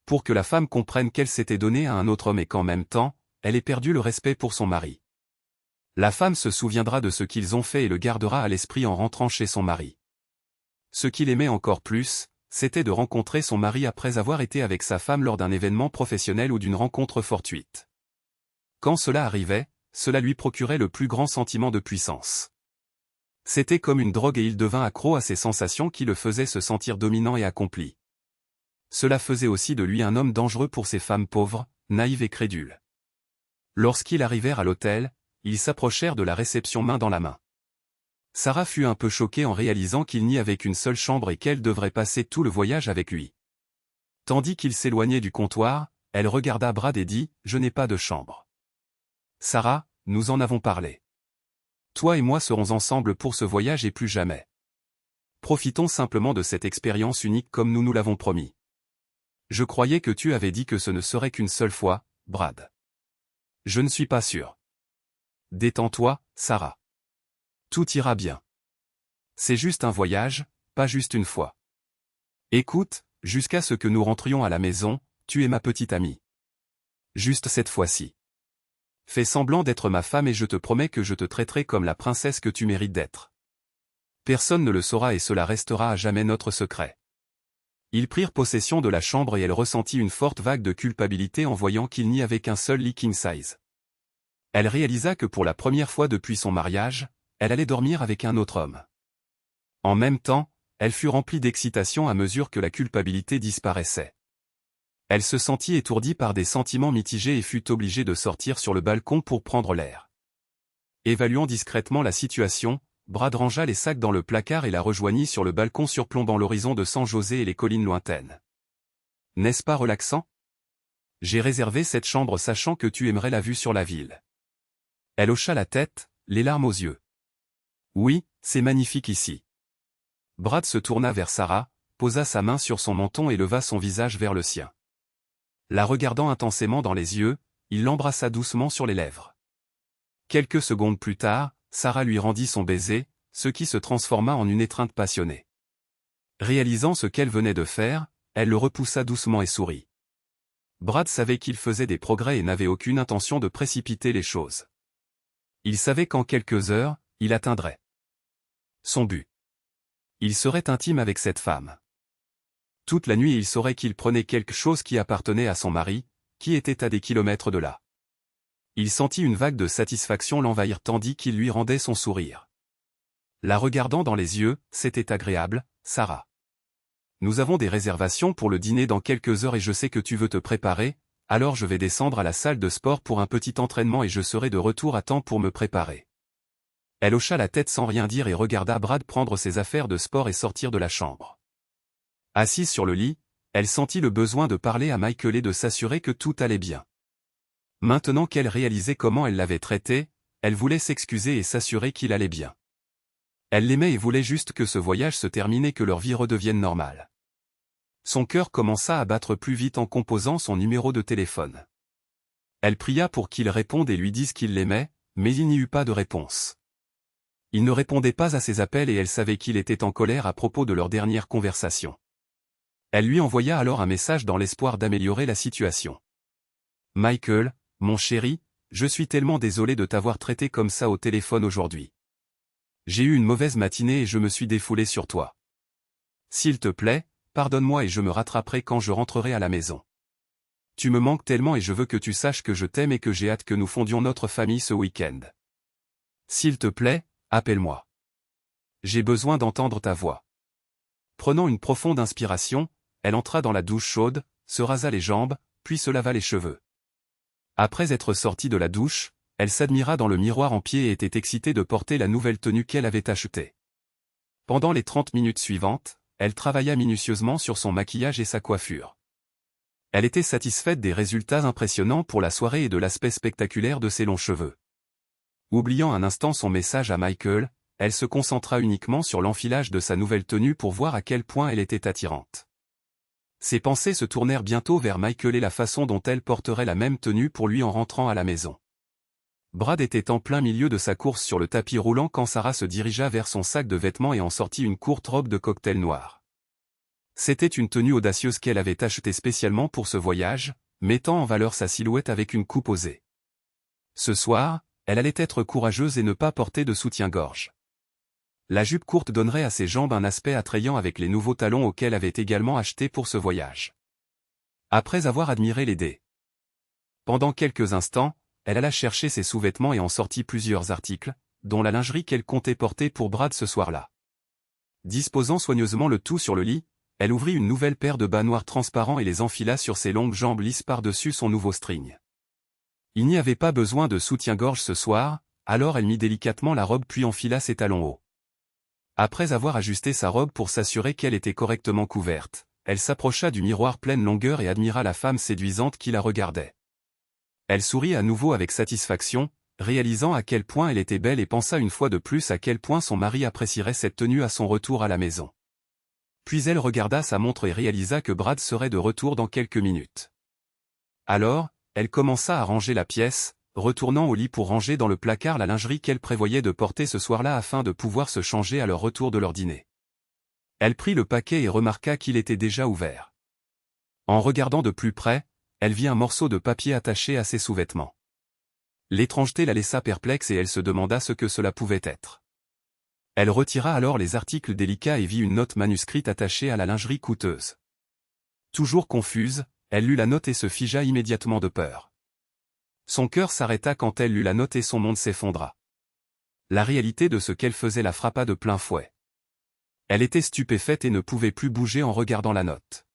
Pour que la femme comprenne qu'elle s'était donnée à un autre homme et qu'en même temps, elle ait perdu le respect pour son mari. La femme se souviendra de ce qu'ils ont fait et le gardera à l'esprit en rentrant chez son mari. Ce qu'il aimait encore plus, c'était de rencontrer son mari après avoir été avec sa femme lors d'un événement professionnel ou d'une rencontre fortuite. Quand cela arrivait, cela lui procurait le plus grand sentiment de puissance. C'était comme une drogue et il devint accro à ces sensations qui le faisaient se sentir dominant et accompli. Cela faisait aussi de lui un homme dangereux pour ces femmes pauvres, naïves et crédules. Lorsqu'ils arrivèrent à l'hôtel, ils s'approchèrent de la réception main dans la main. Sarah fut un peu choquée en réalisant qu'il n'y avait qu'une seule chambre et qu'elle devrait passer tout le voyage avec lui. Tandis qu'il s'éloignait du comptoir, elle regarda Brad et dit « Je n'ai pas de chambre. » « Sarah, nous en avons parlé. Toi et moi serons ensemble pour ce voyage et plus jamais. Profitons simplement de cette expérience unique comme nous nous l'avons promis. Je croyais que tu avais dit que ce ne serait qu'une seule fois, Brad. Je ne suis pas sûr. Détends-toi, Sarah. Tout ira bien. C'est juste un voyage, pas juste une fois. Écoute, jusqu'à ce que nous rentrions à la maison, tu es ma petite amie. Juste cette fois-ci. Fais semblant d'être ma femme et je te promets que je te traiterai comme la princesse que tu mérites d'être. Personne ne le saura et cela restera à jamais notre secret. Ils prirent possession de la chambre et elle ressentit une forte vague de culpabilité en voyant qu'il n'y avait qu'un seul lit king size. Elle réalisa que pour la première fois depuis son mariage, elle allait dormir avec un autre homme. En même temps, elle fut remplie d'excitation à mesure que la culpabilité disparaissait. Elle se sentit étourdie par des sentiments mitigés et fut obligée de sortir sur le balcon pour prendre l'air. Évaluant discrètement la situation, Brad rangea les sacs dans le placard et la rejoignit sur le balcon surplombant l'horizon de San José et les collines lointaines. N'est-ce pas relaxant? J'ai réservé cette chambre sachant que tu aimerais la vue sur la ville. Elle hocha la tête, les larmes aux yeux. Oui, c'est magnifique ici. Brad se tourna vers Sarah, posa sa main sur son menton et leva son visage vers le sien. La regardant intensément dans les yeux, il l'embrassa doucement sur les lèvres. Quelques secondes plus tard, Sarah lui rendit son baiser, ce qui se transforma en une étreinte passionnée. Réalisant ce qu'elle venait de faire, elle le repoussa doucement et sourit. Brad savait qu'il faisait des progrès et n'avait aucune intention de précipiter les choses. Il savait qu'en quelques heures, il atteindrait son but. Il serait intime avec cette femme. Toute la nuit il saurait qu'il prenait quelque chose qui appartenait à son mari, qui était à des kilomètres de là. Il sentit une vague de satisfaction l'envahir tandis qu'il lui rendait son sourire. La regardant dans les yeux, c'était agréable, Sarah. Nous avons des réservations pour le dîner dans quelques heures et je sais que tu veux te préparer, alors je vais descendre à la salle de sport pour un petit entraînement et je serai de retour à temps pour me préparer. Elle hocha la tête sans rien dire et regarda Brad prendre ses affaires de sport et sortir de la chambre. Assise sur le lit, elle sentit le besoin de parler à Michael et de s'assurer que tout allait bien. Maintenant qu'elle réalisait comment elle l'avait traité, elle voulait s'excuser et s'assurer qu'il allait bien. Elle l'aimait et voulait juste que ce voyage se termine et que leur vie redevienne normale. Son cœur commença à battre plus vite en composant son numéro de téléphone. Elle pria pour qu'il réponde et lui dise qu'il l'aimait, mais il n'y eut pas de réponse. Il ne répondait pas à ses appels et elle savait qu'il était en colère à propos de leur dernière conversation. Elle lui envoya alors un message dans l'espoir d'améliorer la situation. « Michael, mon chéri, je suis tellement désolé de t'avoir traité comme ça au téléphone aujourd'hui. J'ai eu une mauvaise matinée et je me suis défoulé sur toi. S'il te plaît, pardonne-moi et je me rattraperai quand je rentrerai à la maison. Tu me manques tellement et je veux que tu saches que je t'aime et que j'ai hâte que nous fondions notre famille ce week-end. S'il te plaît, appelle-moi. J'ai besoin d'entendre ta voix. » Prenant une profonde inspiration, elle entra dans la douche chaude, se rasa les jambes, puis se lava les cheveux. Après être sortie de la douche, elle s'admira dans le miroir en pied et était excitée de porter la nouvelle tenue qu'elle avait achetée. Pendant les 30 minutes suivantes, elle travailla minutieusement sur son maquillage et sa coiffure. Elle était satisfaite des résultats impressionnants pour la soirée et de l'aspect spectaculaire de ses longs cheveux. Oubliant un instant son message à Michael, elle se concentra uniquement sur l'enfilage de sa nouvelle tenue pour voir à quel point elle était attirante. Ses pensées se tournèrent bientôt vers Michael et la façon dont elle porterait la même tenue pour lui en rentrant à la maison. Brad était en plein milieu de sa course sur le tapis roulant quand Sarah se dirigea vers son sac de vêtements et en sortit une courte robe de cocktail noire. C'était une tenue audacieuse qu'elle avait achetée spécialement pour ce voyage, mettant en valeur sa silhouette avec une coupe osée. Ce soir, elle allait être courageuse et ne pas porter de soutien-gorge. La jupe courte donnerait à ses jambes un aspect attrayant avec les nouveaux talons auxquels avait également acheté pour ce voyage. Après avoir admiré les dés. Pendant quelques instants, elle alla chercher ses sous-vêtements et en sortit plusieurs articles, dont la lingerie qu'elle comptait porter pour Brad ce soir-là. Disposant soigneusement le tout sur le lit, elle ouvrit une nouvelle paire de bas noirs transparents et les enfila sur ses longues jambes lisses par-dessus son nouveau string. Il n'y avait pas besoin de soutien-gorge ce soir, alors elle mit délicatement la robe puis enfila ses talons hauts. Après avoir ajusté sa robe pour s'assurer qu'elle était correctement couverte, elle s'approcha du miroir pleine longueur et admira la femme séduisante qui la regardait. Elle sourit à nouveau avec satisfaction, réalisant à quel point elle était belle et pensa une fois de plus à quel point son mari apprécierait cette tenue à son retour à la maison. Puis elle regarda sa montre et réalisa que Brad serait de retour dans quelques minutes. Alors, elle commença à ranger la pièce, retournant au lit pour ranger dans le placard la lingerie qu'elle prévoyait de porter ce soir-là afin de pouvoir se changer à leur retour de leur dîner. Elle prit le paquet et remarqua qu'il était déjà ouvert. En regardant de plus près, elle vit un morceau de papier attaché à ses sous-vêtements. L'étrangeté la laissa perplexe et elle se demanda ce que cela pouvait être. Elle retira alors les articles délicats et vit une note manuscrite attachée à la lingerie coûteuse. Toujours confuse, elle lut la note et se figea immédiatement de peur. Son cœur s'arrêta quand elle lut la note et son monde s'effondra. La réalité de ce qu'elle faisait la frappa de plein fouet. Elle était stupéfaite et ne pouvait plus bouger en regardant la note.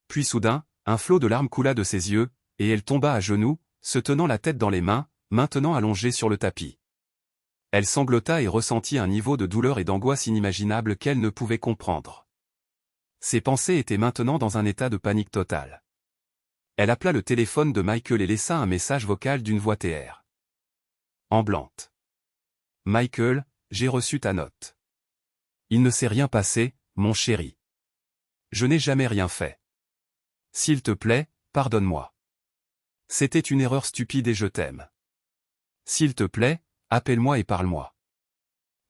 Puis soudain, un flot de larmes coula de ses yeux, et elle tomba à genoux, se tenant la tête dans les mains, maintenant allongée sur le tapis. Elle sanglota et ressentit un niveau de douleur et d'angoisse inimaginable qu'elle ne pouvait comprendre. Ses pensées étaient maintenant dans un état de panique totale. Elle appela le téléphone de Michael et laissa un message vocal d'une voix TR. Amblante. Michael, j'ai reçu ta note. Il ne s'est rien passé, mon chéri. Je n'ai jamais rien fait. S'il te plaît, pardonne-moi. C'était une erreur stupide et je t'aime. S'il te plaît, appelle-moi et parle-moi.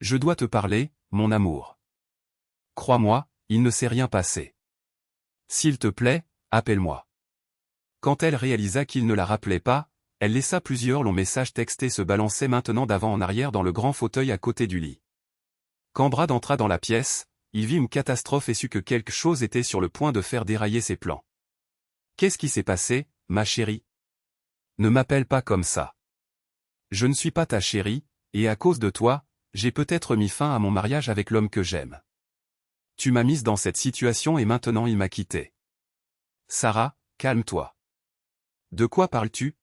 Je dois te parler, mon amour. Crois-moi, il ne s'est rien passé. S'il te plaît, appelle-moi. Quand elle réalisa qu'il ne la rappelait pas, elle laissa plusieurs longs messages textés se balancer maintenant d'avant en arrière dans le grand fauteuil à côté du lit. Quand Brad entra dans la pièce, il vit une catastrophe et sut que quelque chose était sur le point de faire dérailler ses plans. Qu'est-ce qui s'est passé, ma chérie? Ne m'appelle pas comme ça. Je ne suis pas ta chérie, et à cause de toi, j'ai peut-être mis fin à mon mariage avec l'homme que j'aime. Tu m'as mise dans cette situation et maintenant il m'a quitté. Sarah, calme-toi. De quoi parles-tu?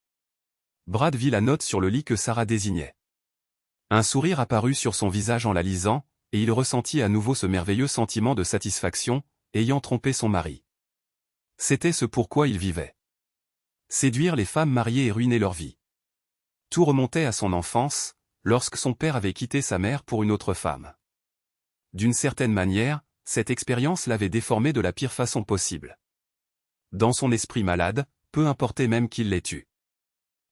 Brad vit la note sur le lit que Sarah désignait. Un sourire apparut sur son visage en la lisant, et il ressentit à nouveau ce merveilleux sentiment de satisfaction, ayant trompé son mari. C'était ce pourquoi il vivait. Séduire les femmes mariées et ruiner leur vie. Tout remontait à son enfance, lorsque son père avait quitté sa mère pour une autre femme. D'une certaine manière, cette expérience l'avait déformé de la pire façon possible. Dans son esprit malade, peu importait même qu'il l'ait tue.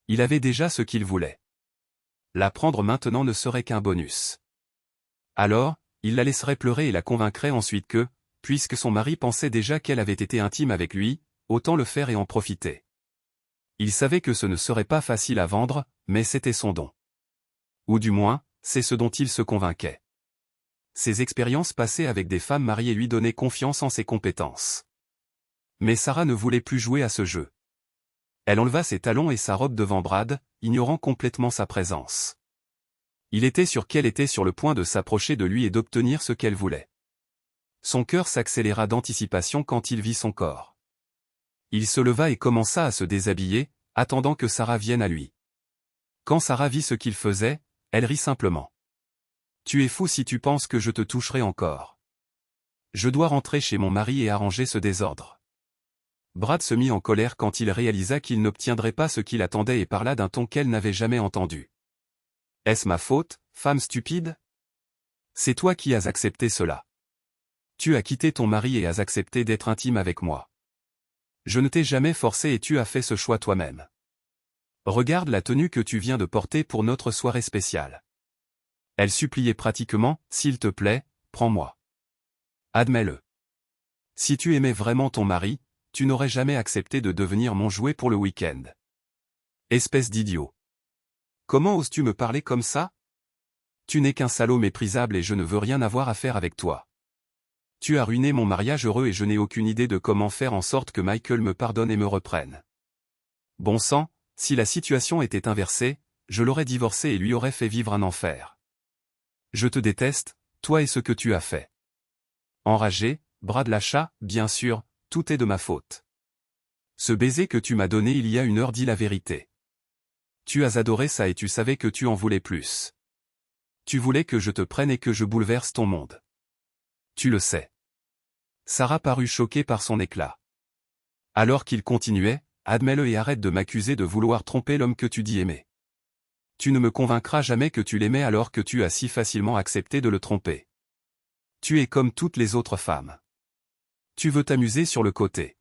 Il avait déjà ce qu'il voulait. La prendre maintenant ne serait qu'un bonus. Alors, il la laisserait pleurer et la convaincrait ensuite que, puisque son mari pensait déjà qu'elle avait été intime avec lui, autant le faire et en profiter. Il savait que ce ne serait pas facile à vendre, mais c'était son don. Ou du moins, c'est ce dont il se convainquait. Ses expériences passées avec des femmes mariées lui donnaient confiance en ses compétences. Mais Sarah ne voulait plus jouer à ce jeu. Elle enleva ses talons et sa robe devant Brad, ignorant complètement sa présence. Il était sûr qu'elle était sur le point de s'approcher de lui et d'obtenir ce qu'elle voulait. Son cœur s'accéléra d'anticipation quand il vit son corps. Il se leva et commença à se déshabiller, attendant que Sarah vienne à lui. Quand Sarah vit ce qu'il faisait, elle rit simplement. « Tu es fou si tu penses que je te toucherai encore. Je dois rentrer chez mon mari et arranger ce désordre. » Brad se mit en colère quand il réalisa qu'il n'obtiendrait pas ce qu'il attendait et parla d'un ton qu'elle n'avait jamais entendu. « Est-ce ma faute, femme stupide? C'est toi qui as accepté cela. Tu as quitté ton mari et as accepté d'être intime avec moi. Je ne t'ai jamais forcé et tu as fait ce choix toi-même. Regarde la tenue que tu viens de porter pour notre soirée spéciale. » Elle suppliait pratiquement, « S'il te plaît, prends-moi. Admets-le. Si tu aimais vraiment ton mari, tu n'aurais jamais accepté de devenir mon jouet pour le week-end. Espèce d'idiot. Comment oses-tu me parler comme ça? Tu n'es qu'un salaud méprisable et je ne veux rien avoir à faire avec toi. Tu as ruiné mon mariage heureux et je n'ai aucune idée de comment faire en sorte que Michael me pardonne et me reprenne. Bon sang, si la situation était inversée, je l'aurais divorcé et lui aurais fait vivre un enfer. Je te déteste, toi et ce que tu as fait. » Enragé, Brad lâcha, « Bien sûr, tout est de ma faute. Ce baiser que tu m'as donné il y a 1 heure dit la vérité. Tu as adoré ça et tu savais que tu en voulais plus. Tu voulais que je te prenne et que je bouleverse ton monde. Tu le sais. » Sarah parut choquée par son éclat. Alors qu'il continuait, « Admets-le et arrête de m'accuser de vouloir tromper l'homme que tu dis aimer. Tu ne me convaincras jamais que tu l'aimais alors que tu as si facilement accepté de le tromper. Tu es comme toutes les autres femmes. Tu veux t'amuser sur le côté.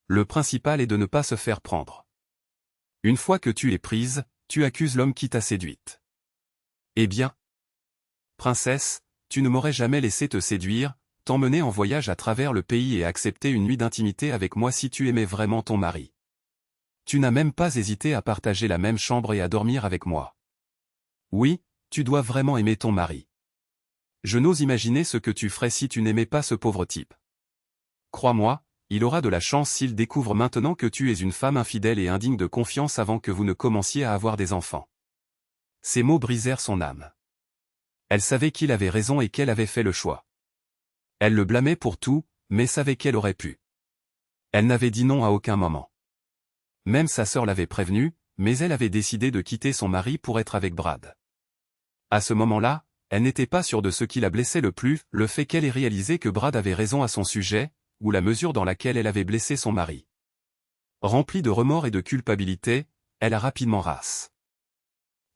Le principal est de ne pas se faire prendre. Une fois que tu es prise, tu accuses l'homme qui t'a séduite. Eh bien, princesse, tu ne m'aurais jamais laissé te séduire, t'emmener en voyage à travers le pays et accepter une nuit d'intimité avec moi si tu aimais vraiment ton mari. Tu n'as même pas hésité à partager la même chambre et à dormir avec moi. Oui, tu dois vraiment aimer ton mari. Je n'ose imaginer ce que tu ferais si tu n'aimais pas ce pauvre type. Crois-moi, il aura de la chance s'il découvre maintenant que tu es une femme infidèle et indigne de confiance avant que vous ne commenciez à avoir des enfants. » Ces mots brisèrent son âme. Elle savait qu'il avait raison et qu'elle avait fait le choix. Elle le blâmait pour tout, mais savait qu'elle aurait pu. Elle n'avait dit non à aucun moment. Même sa sœur l'avait prévenue, mais elle avait décidé de quitter son mari pour être avec Brad. À ce moment-là, elle n'était pas sûre de ce qui la blessait le plus, le fait qu'elle ait réalisé que Brad avait raison à son sujet, ou la mesure dans laquelle elle avait blessé son mari. Remplie de remords et de culpabilité, elle a rapidement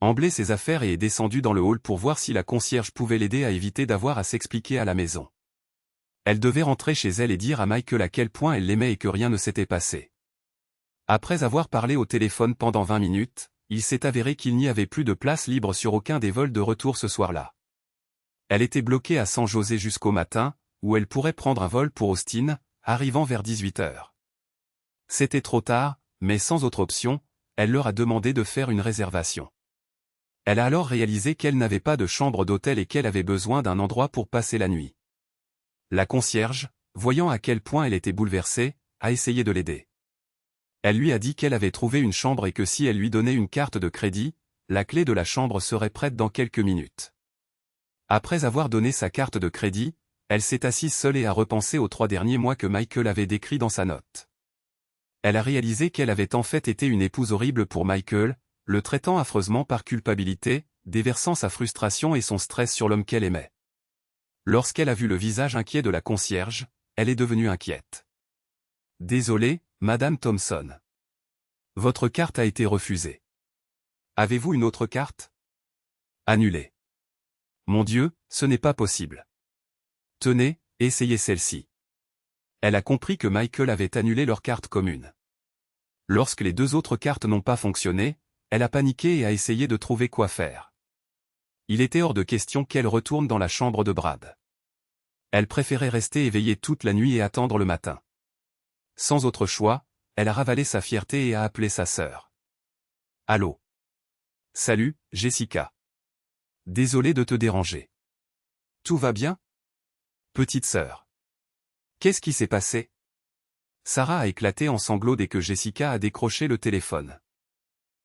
emblé ses affaires et est descendue dans le hall pour voir si la concierge pouvait l'aider à éviter d'avoir à s'expliquer à la maison. Elle devait rentrer chez elle et dire à Michael à quel point elle l'aimait et que rien ne s'était passé. Après avoir parlé au téléphone pendant 20 minutes, il s'est avéré qu'il n'y avait plus de place libre sur aucun des vols de retour ce soir-là. Elle était bloquée à San José jusqu'au matin, où elle pourrait prendre un vol pour Austin, arrivant vers 18h. C'était trop tard, mais sans autre option, elle leur a demandé de faire une réservation. Elle a alors réalisé qu'elle n'avait pas de chambre d'hôtel et qu'elle avait besoin d'un endroit pour passer la nuit. La concierge, voyant à quel point elle était bouleversée, a essayé de l'aider. Elle lui a dit qu'elle avait trouvé une chambre et que si elle lui donnait une carte de crédit, la clé de la chambre serait prête dans quelques minutes. Après avoir donné sa carte de crédit, elle s'est assise seule et a repensé aux 3 derniers mois que Michael avait décrits dans sa note. Elle a réalisé qu'elle avait en fait été une épouse horrible pour Michael, le traitant affreusement par culpabilité, déversant sa frustration et son stress sur l'homme qu'elle aimait. Lorsqu'elle a vu le visage inquiet de la concierge, elle est devenue inquiète. « Désolée, Madame Thompson. Votre carte a été refusée. Avez-vous une autre carte? Annulée. Mon Dieu, ce n'est pas possible. Tenez, essayez celle-ci. » Elle a compris que Michael avait annulé leur carte commune. Lorsque les 2 autres cartes n'ont pas fonctionné, elle a paniqué et a essayé de trouver quoi faire. Il était hors de question qu'elle retourne dans la chambre de Brad. Elle préférait rester éveillée toute la nuit et attendre le matin. Sans autre choix, elle a ravalé sa fierté et a appelé sa sœur. « Allô? Salut, Jessica. Désolé de te déranger. Tout va bien? Petite sœur. Qu'est-ce qui s'est passé? Sarah a éclaté en sanglots dès que Jessica a décroché le téléphone.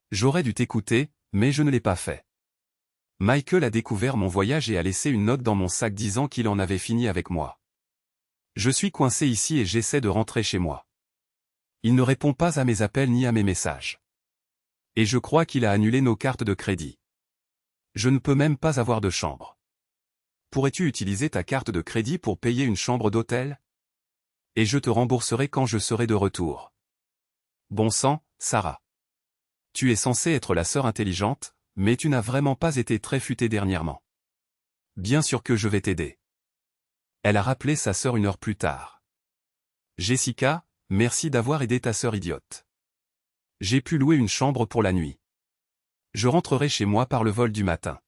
J'aurais dû t'écouter, mais je ne l'ai pas fait. Michael a découvert mon voyage et a laissé une note dans mon sac disant qu'il en avait fini avec moi. Je suis coincé ici et j'essaie de rentrer chez moi. Il ne répond pas à mes appels ni à mes messages. Et je crois qu'il a annulé nos cartes de crédit. Je ne peux même pas avoir de chambre. Pourrais-tu utiliser ta carte de crédit pour payer une chambre d'hôtel? Et je te rembourserai quand je serai de retour. Bon sang, Sarah. Tu es censée être la sœur intelligente, mais tu n'as vraiment pas été très futée dernièrement. Bien sûr que je vais t'aider. Elle a rappelé sa sœur 1 heure plus tard. Jessica, merci d'avoir aidé ta sœur idiote. J'ai pu louer une chambre pour la nuit. Je rentrerai chez moi par le vol du matin.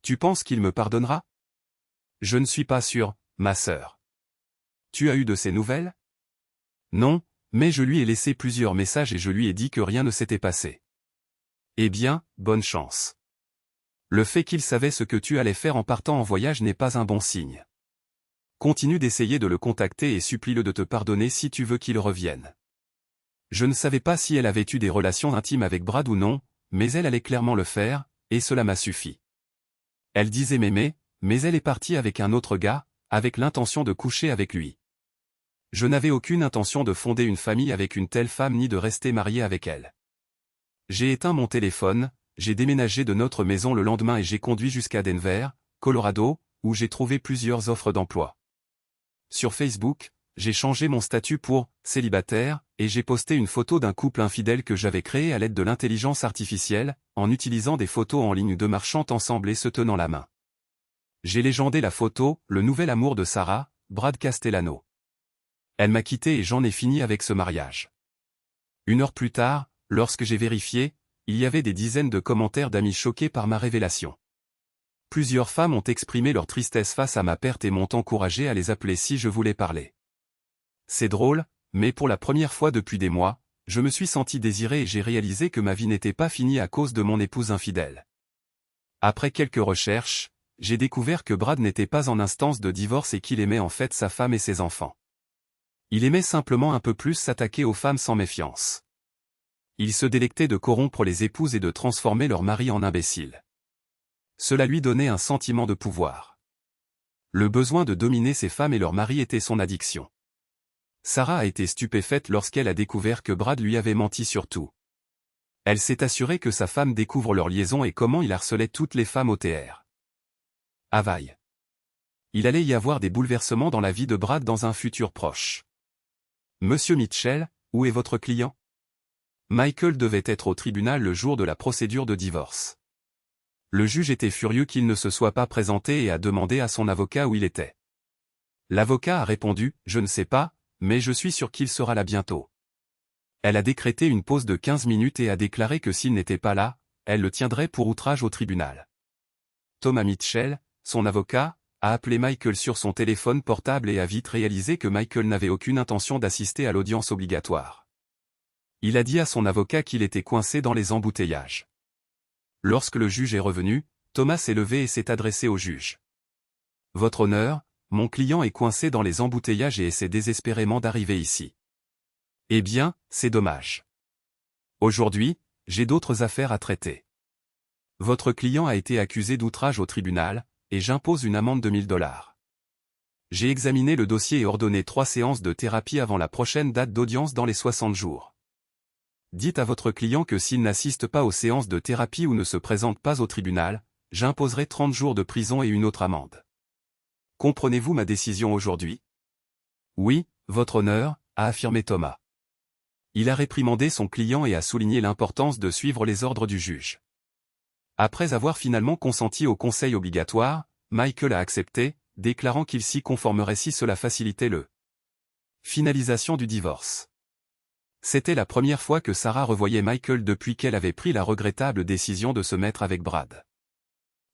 Tu penses qu'il me pardonnera? Je ne suis pas sûr, ma sœur. Tu as eu de ses nouvelles? Non, mais je lui ai laissé plusieurs messages et je lui ai dit que rien ne s'était passé. Eh bien, bonne chance. Le fait qu'il savait ce que tu allais faire en partant en voyage n'est pas un bon signe. Continue d'essayer de le contacter et supplie-le de te pardonner si tu veux qu'il revienne. Je ne savais pas si elle avait eu des relations intimes avec Brad ou non, mais elle allait clairement le faire, et cela m'a suffi. Elle disait m'aimer, mais elle est partie avec un autre gars, avec l'intention de coucher avec lui. Je n'avais aucune intention de fonder une famille avec une telle femme ni de rester marié avec elle. J'ai éteint mon téléphone, j'ai déménagé de notre maison le lendemain et j'ai conduit jusqu'à Denver, Colorado, où j'ai trouvé plusieurs offres d'emploi. Sur Facebook, j'ai changé mon statut pour « célibataire » et j'ai posté une photo d'un couple infidèle que j'avais créé à l'aide de l'intelligence artificielle, en utilisant des photos en ligne de marchant ensemble et se tenant la main. J'ai légendé la photo « Le nouvel amour de Sarah, Brad Castellano ». Elle m'a quitté et j'en ai fini avec ce mariage. 1 heure plus tard, lorsque j'ai vérifié, il y avait des dizaines de commentaires d'amis choqués par ma révélation. Plusieurs femmes ont exprimé leur tristesse face à ma perte et m'ont encouragé à les appeler si je voulais parler. C'est drôle, mais pour la première fois depuis des mois, je me suis senti désiré et j'ai réalisé que ma vie n'était pas finie à cause de mon épouse infidèle. Après quelques recherches, j'ai découvert que Brad n'était pas en instance de divorce et qu'il aimait en fait sa femme et ses enfants. Il aimait simplement un peu plus s'attaquer aux femmes sans méfiance. Il se délectait de corrompre les épouses et de transformer leurs maris en imbéciles. Cela lui donnait un sentiment de pouvoir. Le besoin de dominer ses femmes et leurs maris était son addiction. Sarah a été stupéfaite lorsqu'elle a découvert que Brad lui avait menti sur tout. Elle s'est assurée que sa femme découvre leur liaison et comment il harcelait toutes les femmes au TR. Havaï. Il allait y avoir des bouleversements dans la vie de Brad dans un futur proche. Monsieur Mitchell, où est votre client? Michael devait être au tribunal le jour de la procédure de divorce. Le juge était furieux qu'il ne se soit pas présenté et a demandé à son avocat où il était. L'avocat a répondu « Je ne sais pas, mais je suis sûr qu'il sera là bientôt ». Elle a décrété une pause de 15 minutes et a déclaré que s'il n'était pas là, elle le tiendrait pour outrage au tribunal. Thomas Mitchell, son avocat, a appelé Michael sur son téléphone portable et a vite réalisé que Michael n'avait aucune intention d'assister à l'audience obligatoire. Il a dit à son avocat qu'il était coincé dans les embouteillages. Lorsque le juge est revenu, Thomas s'est levé et s'est adressé au juge. « Votre honneur, mon client est coincé dans les embouteillages et essaie désespérément d'arriver ici. Eh bien, c'est dommage. Aujourd'hui, j'ai d'autres affaires à traiter. Votre client a été accusé d'outrage au tribunal, et j'impose une amende de $1000. J'ai examiné le dossier et ordonné 3 séances de thérapie avant la prochaine date d'audience dans les 60 jours. Dites à votre client que s'il n'assiste pas aux séances de thérapie ou ne se présente pas au tribunal, j'imposerai 30 jours de prison et une autre amende. Comprenez-vous ma décision aujourd'hui? Oui, votre honneur, a affirmé Thomas. Il a réprimandé son client et a souligné l'importance de suivre les ordres du juge. Après avoir finalement consenti au conseil obligatoire, Michael a accepté, déclarant qu'il s'y conformerait si cela facilitait le finalisation du divorce. C'était la première fois que Sarah revoyait Michael depuis qu'elle avait pris la regrettable décision de se mettre avec Brad.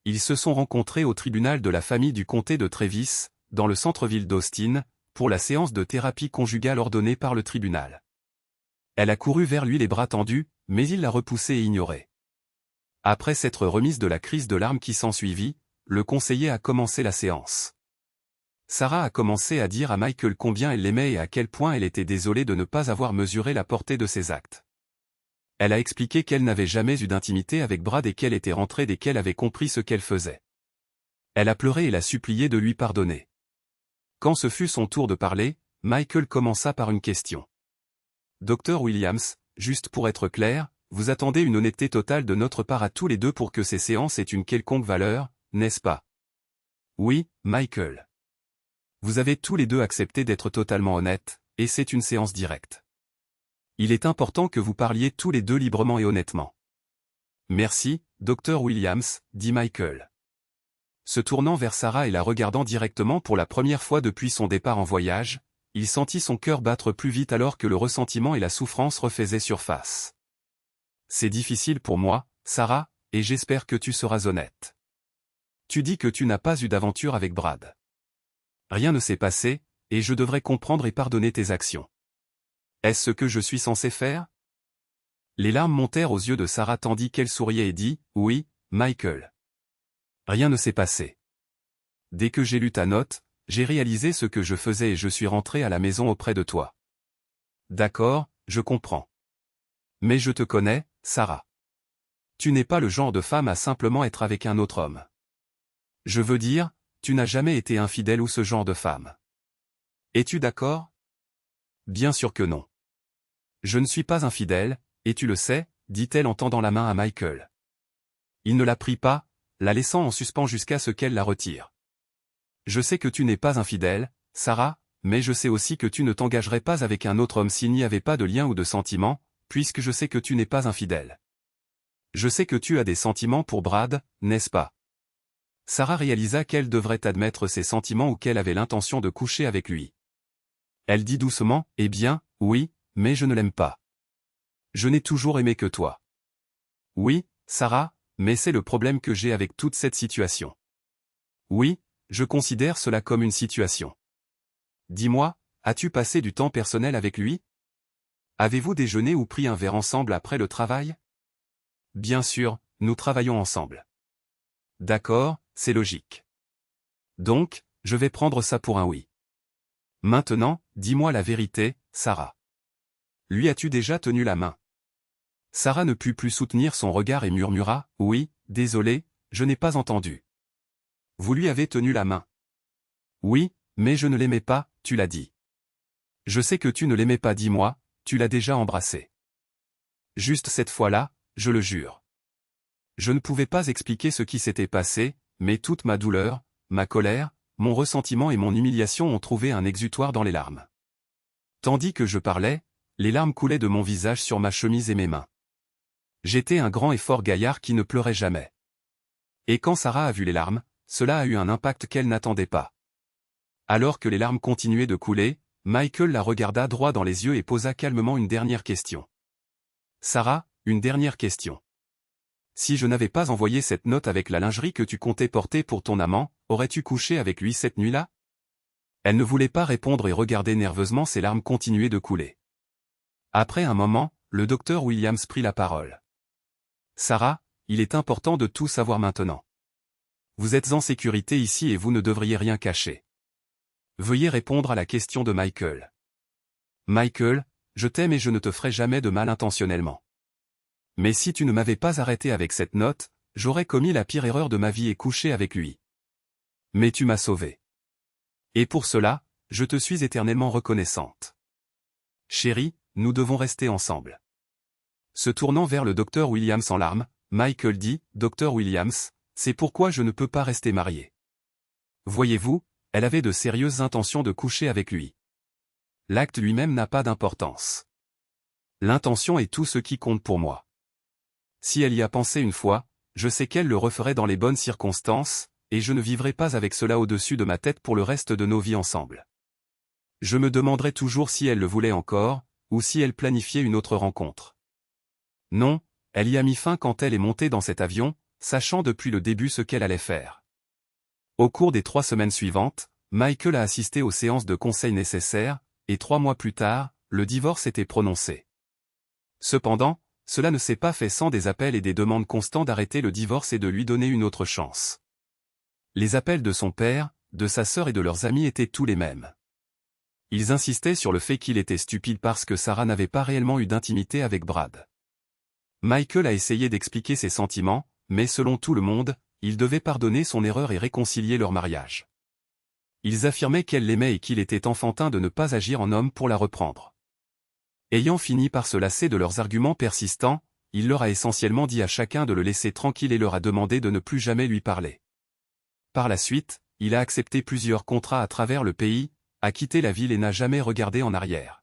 Ils se sont rencontrés au tribunal de la famille du comté de Travis, dans le centre-ville d'Austin, pour la séance de thérapie conjugale ordonnée par le tribunal. Elle a couru vers lui les bras tendus, mais il l'a repoussée et ignorée. Après s'être remise de la crise de larmes qui s'ensuivit, le conseiller a commencé la séance. Sarah a commencé à dire à Michael combien elle l'aimait et à quel point elle était désolée de ne pas avoir mesuré la portée de ses actes. Elle a expliqué qu'elle n'avait jamais eu d'intimité avec Brad et qu'elle était rentrée dès qu'elle avait compris ce qu'elle faisait. Elle a pleuré et l'a supplié de lui pardonner. Quand ce fut son tour de parler, Michael commença par une question. Dr Williams, juste pour être clair, vous attendez une honnêteté totale de notre part à tous les deux pour que ces séances aient une quelconque valeur, n'est-ce pas? Oui, Michael. Vous avez tous les deux accepté d'être totalement honnêtes, et c'est une séance directe. Il est important que vous parliez tous les deux librement et honnêtement. Merci, Dr Williams, dit Michael. Se tournant vers Sarah et la regardant directement pour la première fois depuis son départ en voyage, il sentit son cœur battre plus vite alors que le ressentiment et la souffrance refaisaient surface. C'est difficile pour moi, Sarah, et j'espère que tu seras honnête. Tu dis que tu n'as pas eu d'aventure avec Brad. Rien ne s'est passé, et je devrais comprendre et pardonner tes actions. Est-ce ce que je suis censé faire? Les larmes montèrent aux yeux de Sarah tandis qu'elle souriait et dit, oui, Michael. Rien ne s'est passé. Dès que j'ai lu ta note, j'ai réalisé ce que je faisais et je suis rentré à la maison auprès de toi. D'accord, je comprends. Mais je te connais, Sarah. Tu n'es pas le genre de femme à simplement être avec un autre homme. Je veux dire, tu n'as jamais été infidèle ou ce genre de femme. Es-tu d'accord? Bien sûr que non. Je ne suis pas infidèle, et tu le sais, dit-elle en tendant la main à Michael. Il ne la prit pas, la laissant en suspens jusqu'à ce qu'elle la retire. Je sais que tu n'es pas infidèle, Sarah, mais je sais aussi que tu ne t'engagerais pas avec un autre homme s'il n'y avait pas de lien ou de sentiment, puisque je sais que tu n'es pas infidèle. Je sais que tu as des sentiments pour Brad, n'est-ce pas? Sarah réalisa qu'elle devrait admettre ses sentiments ou qu'elle avait l'intention de coucher avec lui. Elle dit doucement, eh bien, oui, mais je ne l'aime pas. Je n'ai toujours aimé que toi. Oui, Sarah, mais c'est le problème que j'ai avec toute cette situation. Oui, je considère cela comme une situation. Dis-moi, as-tu passé du temps personnel avec lui? Avez-vous déjeuné ou pris un verre ensemble après le travail? Bien sûr, nous travaillons ensemble. D'accord, c'est logique. Donc, je vais prendre ça pour un oui. Maintenant, dis-moi la vérité, Sarah. Lui as-tu déjà tenu la main? Sarah ne put plus soutenir son regard et murmura, « Oui, désolé, je n'ai pas entendu. » Vous lui avez tenu la main. Oui, mais je ne l'aimais pas, tu l'as dit. Je sais que tu ne l'aimais pas, dis-moi, tu l'as déjà embrassé. Juste cette fois-là, je le jure. Je ne pouvais pas expliquer ce qui s'était passé, mais toute ma douleur, ma colère, mon ressentiment et mon humiliation ont trouvé un exutoire dans les larmes. Tandis que je parlais, les larmes coulaient de mon visage sur ma chemise et mes mains. J'étais un grand et fort gaillard qui ne pleurait jamais. Et quand Sarah a vu les larmes, cela a eu un impact qu'elle n'attendait pas. Alors que les larmes continuaient de couler, Michael la regarda droit dans les yeux et posa calmement une dernière question. Sarah, une dernière question. Si je n'avais pas envoyé cette note avec la lingerie que tu comptais porter pour ton amant, aurais-tu couché avec lui cette nuit-là? Elle ne voulait pas répondre et regardait nerveusement ses larmes continuer de couler. Après un moment, le docteur Williams prit la parole. Sarah, il est important de tout savoir maintenant. Vous êtes en sécurité ici et vous ne devriez rien cacher. Veuillez répondre à la question de Michael. Michael, je t'aime et je ne te ferai jamais de mal intentionnellement. Mais si tu ne m'avais pas arrêté avec cette note, j'aurais commis la pire erreur de ma vie et couché avec lui. Mais tu m'as sauvé. Et pour cela, je te suis éternellement reconnaissante. Chérie, nous devons rester ensemble. Se tournant vers le docteur Williams en larmes, Michael dit, « Docteur Williams, c'est pourquoi je ne peux pas rester marié. Voyez-vous, elle avait de sérieuses intentions de coucher avec lui. L'acte lui-même n'a pas d'importance. L'intention est tout ce qui compte pour moi. Si elle y a pensé une fois, je sais qu'elle le referait dans les bonnes circonstances, et je ne vivrai pas avec cela au-dessus de ma tête pour le reste de nos vies ensemble. Je me demanderai toujours si elle le voulait encore, ou si elle planifiait une autre rencontre. Non, elle y a mis fin quand elle est montée dans cet avion, sachant depuis le début ce qu'elle allait faire. Au cours des 3 semaines suivantes, Michael a assisté aux séances de conseil nécessaires, et 3 mois plus tard, le divorce était prononcé. Cependant, cela ne s'est pas fait sans des appels et des demandes constants d'arrêter le divorce et de lui donner une autre chance. Les appels de son père, de sa sœur et de leurs amis étaient tous les mêmes. Ils insistaient sur le fait qu'il était stupide parce que Sarah n'avait pas réellement eu d'intimité avec Brad. Michael a essayé d'expliquer ses sentiments, mais selon tout le monde, il devait pardonner son erreur et réconcilier leur mariage. Ils affirmaient qu'elle l'aimait et qu'il était enfantin de ne pas agir en homme pour la reprendre. Ayant fini par se lasser de leurs arguments persistants, il leur a essentiellement dit à chacun de le laisser tranquille et leur a demandé de ne plus jamais lui parler. Par la suite, il a accepté plusieurs contrats à travers le pays, a quitté la ville et n'a jamais regardé en arrière.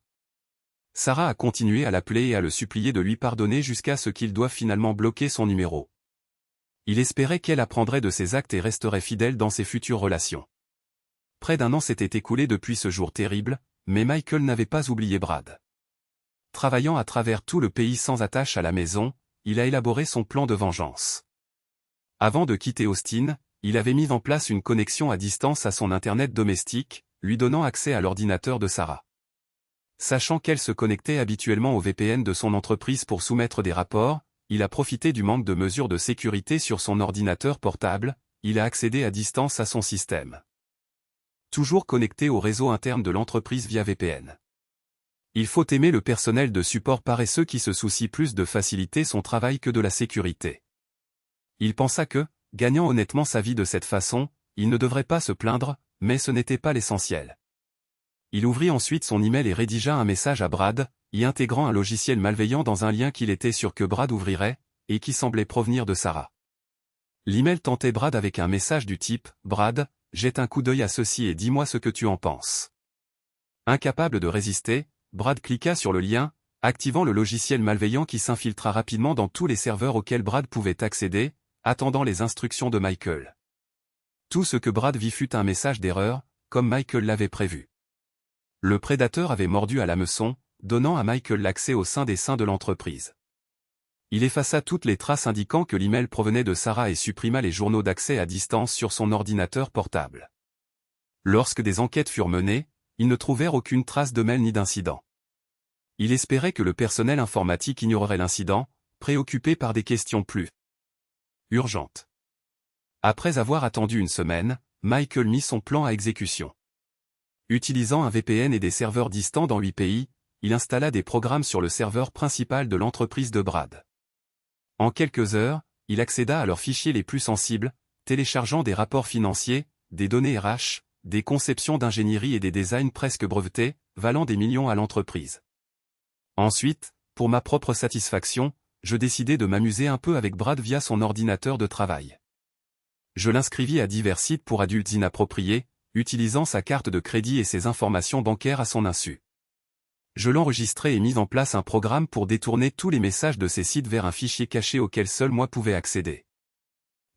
Sarah a continué à l'appeler et à le supplier de lui pardonner jusqu'à ce qu'il doive finalement bloquer son numéro. Il espérait qu'elle apprendrait de ses actes et resterait fidèle dans ses futures relations. Près d'1 an s'était écoulé depuis ce jour terrible, mais Michael n'avait pas oublié Brad. Travaillant à travers tout le pays sans attache à la maison, il a élaboré son plan de vengeance. Avant de quitter Austin, il avait mis en place une connexion à distance à son Internet domestique, lui donnant accès à l'ordinateur de Sarah. Sachant qu'elle se connectait habituellement au VPN de son entreprise pour soumettre des rapports, il a profité du manque de mesures de sécurité sur son ordinateur portable, il a accédé à distance à son système. Toujours connecté au réseau interne de l'entreprise via VPN. Il faut aimer le personnel de support paresseux qui se soucie plus de faciliter son travail que de la sécurité. Il pensa que, gagnant honnêtement sa vie de cette façon, il ne devrait pas se plaindre, mais ce n'était pas l'essentiel. Il ouvrit ensuite son email et rédigea un message à Brad, y intégrant un logiciel malveillant dans un lien qu'il était sûr que Brad ouvrirait, et qui semblait provenir de Sarah. L'email tentait Brad avec un message du type « Brad, jette un coup d'œil à ceci et dis-moi ce que tu en penses ». Incapable de résister, Brad cliqua sur le lien, activant le logiciel malveillant qui s'infiltra rapidement dans tous les serveurs auxquels Brad pouvait accéder, attendant les instructions de Michael. Tout ce que Brad vit fut un message d'erreur, comme Michael l'avait prévu. Le prédateur avait mordu à l'hameçon, donnant à Michael l'accès au sein des seins de l'entreprise. Il effaça toutes les traces indiquant que l'email provenait de Sarah et supprima les journaux d'accès à distance sur son ordinateur portable. Lorsque des enquêtes furent menées, ils ne trouvèrent aucune trace de mail ni d'incident. Il espérait que le personnel informatique ignorerait l'incident, préoccupé par des questions plus urgentes. Après avoir attendu une semaine, Michael mit son plan à exécution. Utilisant un VPN et des serveurs distants dans 8 pays, il installa des programmes sur le serveur principal de l'entreprise de Brad. En quelques heures, il accéda à leurs fichiers les plus sensibles, téléchargeant des rapports financiers, des données RH, des conceptions d'ingénierie et des designs presque brevetés, valant des millions à l'entreprise. Ensuite, pour ma propre satisfaction, je décidai de m'amuser un peu avec Brad via son ordinateur de travail. Je l'inscrivis à divers sites pour adultes inappropriés, utilisant sa carte de crédit et ses informations bancaires à son insu. Je l'enregistrai et mis en place un programme pour détourner tous les messages de ces sites vers un fichier caché auquel seul moi pouvais accéder.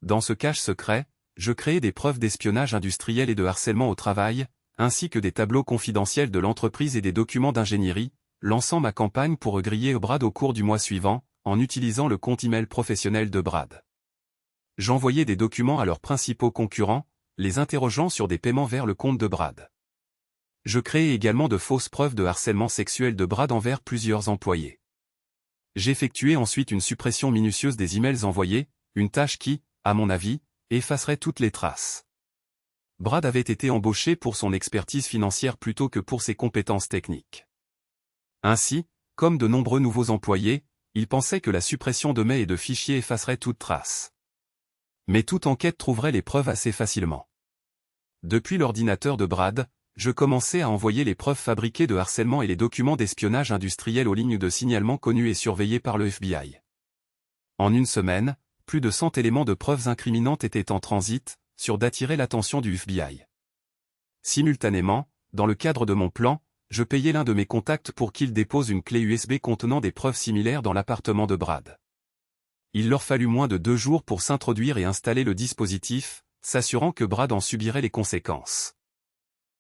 Dans ce cache secret, je créai des preuves d'espionnage industriel et de harcèlement au travail, ainsi que des tableaux confidentiels de l'entreprise et des documents d'ingénierie, lançant ma campagne pour griller Brad au cours du mois suivant, en utilisant le compte email professionnel de Brad. J'envoyais des documents à leurs principaux concurrents, les interrogeant sur des paiements vers le compte de Brad. Je créai également de fausses preuves de harcèlement sexuel de Brad envers plusieurs employés. J'effectuai ensuite une suppression minutieuse des emails envoyés, une tâche qui, à mon avis, effacerait toutes les traces. Brad avait été embauché pour son expertise financière plutôt que pour ses compétences techniques. Ainsi, comme de nombreux nouveaux employés, il pensait que la suppression de mails et de fichiers effacerait toute trace. Mais toute enquête trouverait les preuves assez facilement. Depuis l'ordinateur de Brad, je commençais à envoyer les preuves fabriquées de harcèlement et les documents d'espionnage industriel aux lignes de signalement connues et surveillées par le FBI. En une semaine, plus de 100 éléments de preuves incriminantes étaient en transit, sur d'attirer l'attention du FBI. Simultanément, dans le cadre de mon plan, je payais l'un de mes contacts pour qu'il dépose une clé USB contenant des preuves similaires dans l'appartement de Brad. Il leur fallut moins de 2 jours pour s'introduire et installer le dispositif, s'assurant que Brad en subirait les conséquences.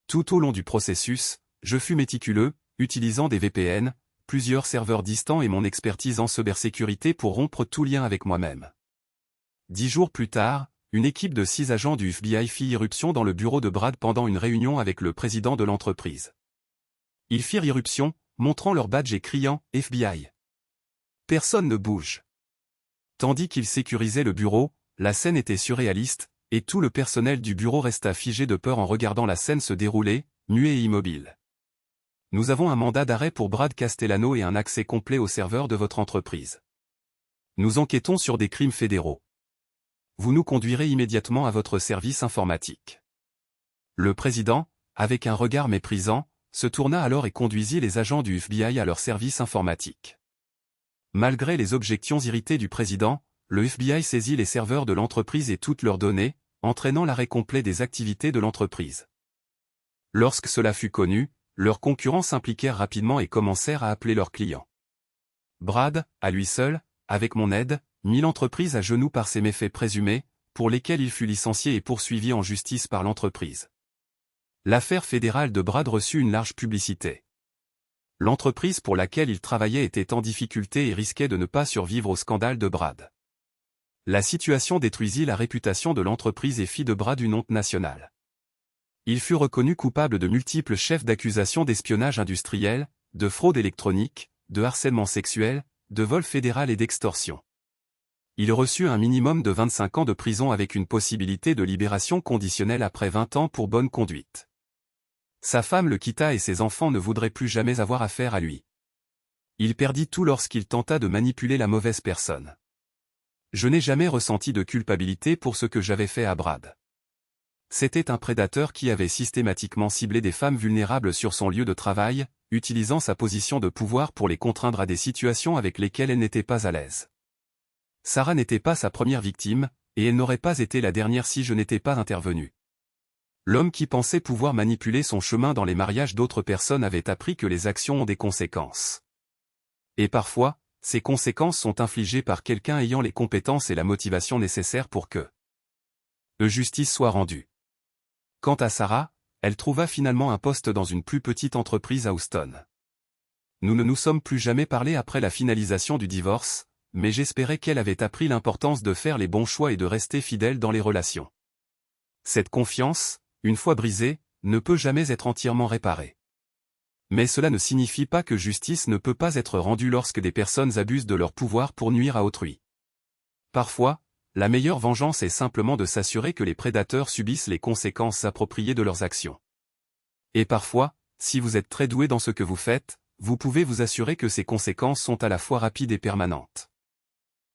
Tout au long du processus, je fus méticuleux, utilisant des VPN, plusieurs serveurs distants et mon expertise en cybersécurité pour rompre tout lien avec moi-même. 10 jours plus tard, une équipe de 6 agents du FBI fit irruption dans le bureau de Brad pendant une réunion avec le président de l'entreprise. Ils firent irruption, montrant leur badge et criant « FBI ». Personne ne bouge. Tandis qu'ils sécurisaient le bureau, la scène était surréaliste, et tout le personnel du bureau resta figé de peur en regardant la scène se dérouler, muet et immobile. Nous avons un mandat d'arrêt pour Brad Castellano et un accès complet au serveur de votre entreprise. Nous enquêtons sur des crimes fédéraux. Vous nous conduirez immédiatement à votre service informatique. Le président, avec un regard méprisant, se tourna alors et conduisit les agents du FBI à leur service informatique. Malgré les objections irritées du président, le FBI saisit les serveurs de l'entreprise et toutes leurs données, entraînant l'arrêt complet des activités de l'entreprise. Lorsque cela fut connu, leurs concurrents s'impliquèrent rapidement et commencèrent à appeler leurs clients. Brad, à lui seul, avec mon aide, mit l'entreprise à genoux par ses méfaits présumés, pour lesquels il fut licencié et poursuivi en justice par l'entreprise. L'affaire fédérale de Brad reçut une large publicité. L'entreprise pour laquelle il travaillait était en difficulté et risquait de ne pas survivre au scandale de Brad. La situation détruisit la réputation de l'entreprise et fit de Brad une honte nationale. Il fut reconnu coupable de multiples chefs d'accusation d'espionnage industriel, de fraude électronique, de harcèlement sexuel, de vol fédéral et d'extorsion. Il reçut un minimum de 25 ans de prison avec une possibilité de libération conditionnelle après 20 ans pour bonne conduite. Sa femme le quitta et ses enfants ne voudraient plus jamais avoir affaire à lui. Il perdit tout lorsqu'il tenta de manipuler la mauvaise personne. Je n'ai jamais ressenti de culpabilité pour ce que j'avais fait à Brad. C'était un prédateur qui avait systématiquement ciblé des femmes vulnérables sur son lieu de travail, utilisant sa position de pouvoir pour les contraindre à des situations avec lesquelles elle n'était pas à l'aise. Sarah n'était pas sa première victime, et elle n'aurait pas été la dernière si je n'étais pas intervenu. L'homme qui pensait pouvoir manipuler son chemin dans les mariages d'autres personnes avait appris que les actions ont des conséquences. Et parfois, ces conséquences sont infligées par quelqu'un ayant les compétences et la motivation nécessaires pour que justice soit rendue. Quant à Sarah, elle trouva finalement un poste dans une plus petite entreprise à Houston. Nous ne nous sommes plus jamais parlé après la finalisation du divorce, mais j'espérais qu'elle avait appris l'importance de faire les bons choix et de rester fidèle dans les relations. Cette confiance, une fois brisée, ne peut jamais être entièrement réparée. Mais cela ne signifie pas que justice ne peut pas être rendue lorsque des personnes abusent de leur pouvoir pour nuire à autrui. Parfois, la meilleure vengeance est simplement de s'assurer que les prédateurs subissent les conséquences appropriées de leurs actions. Et parfois, si vous êtes très doué dans ce que vous faites, vous pouvez vous assurer que ces conséquences sont à la fois rapides et permanentes.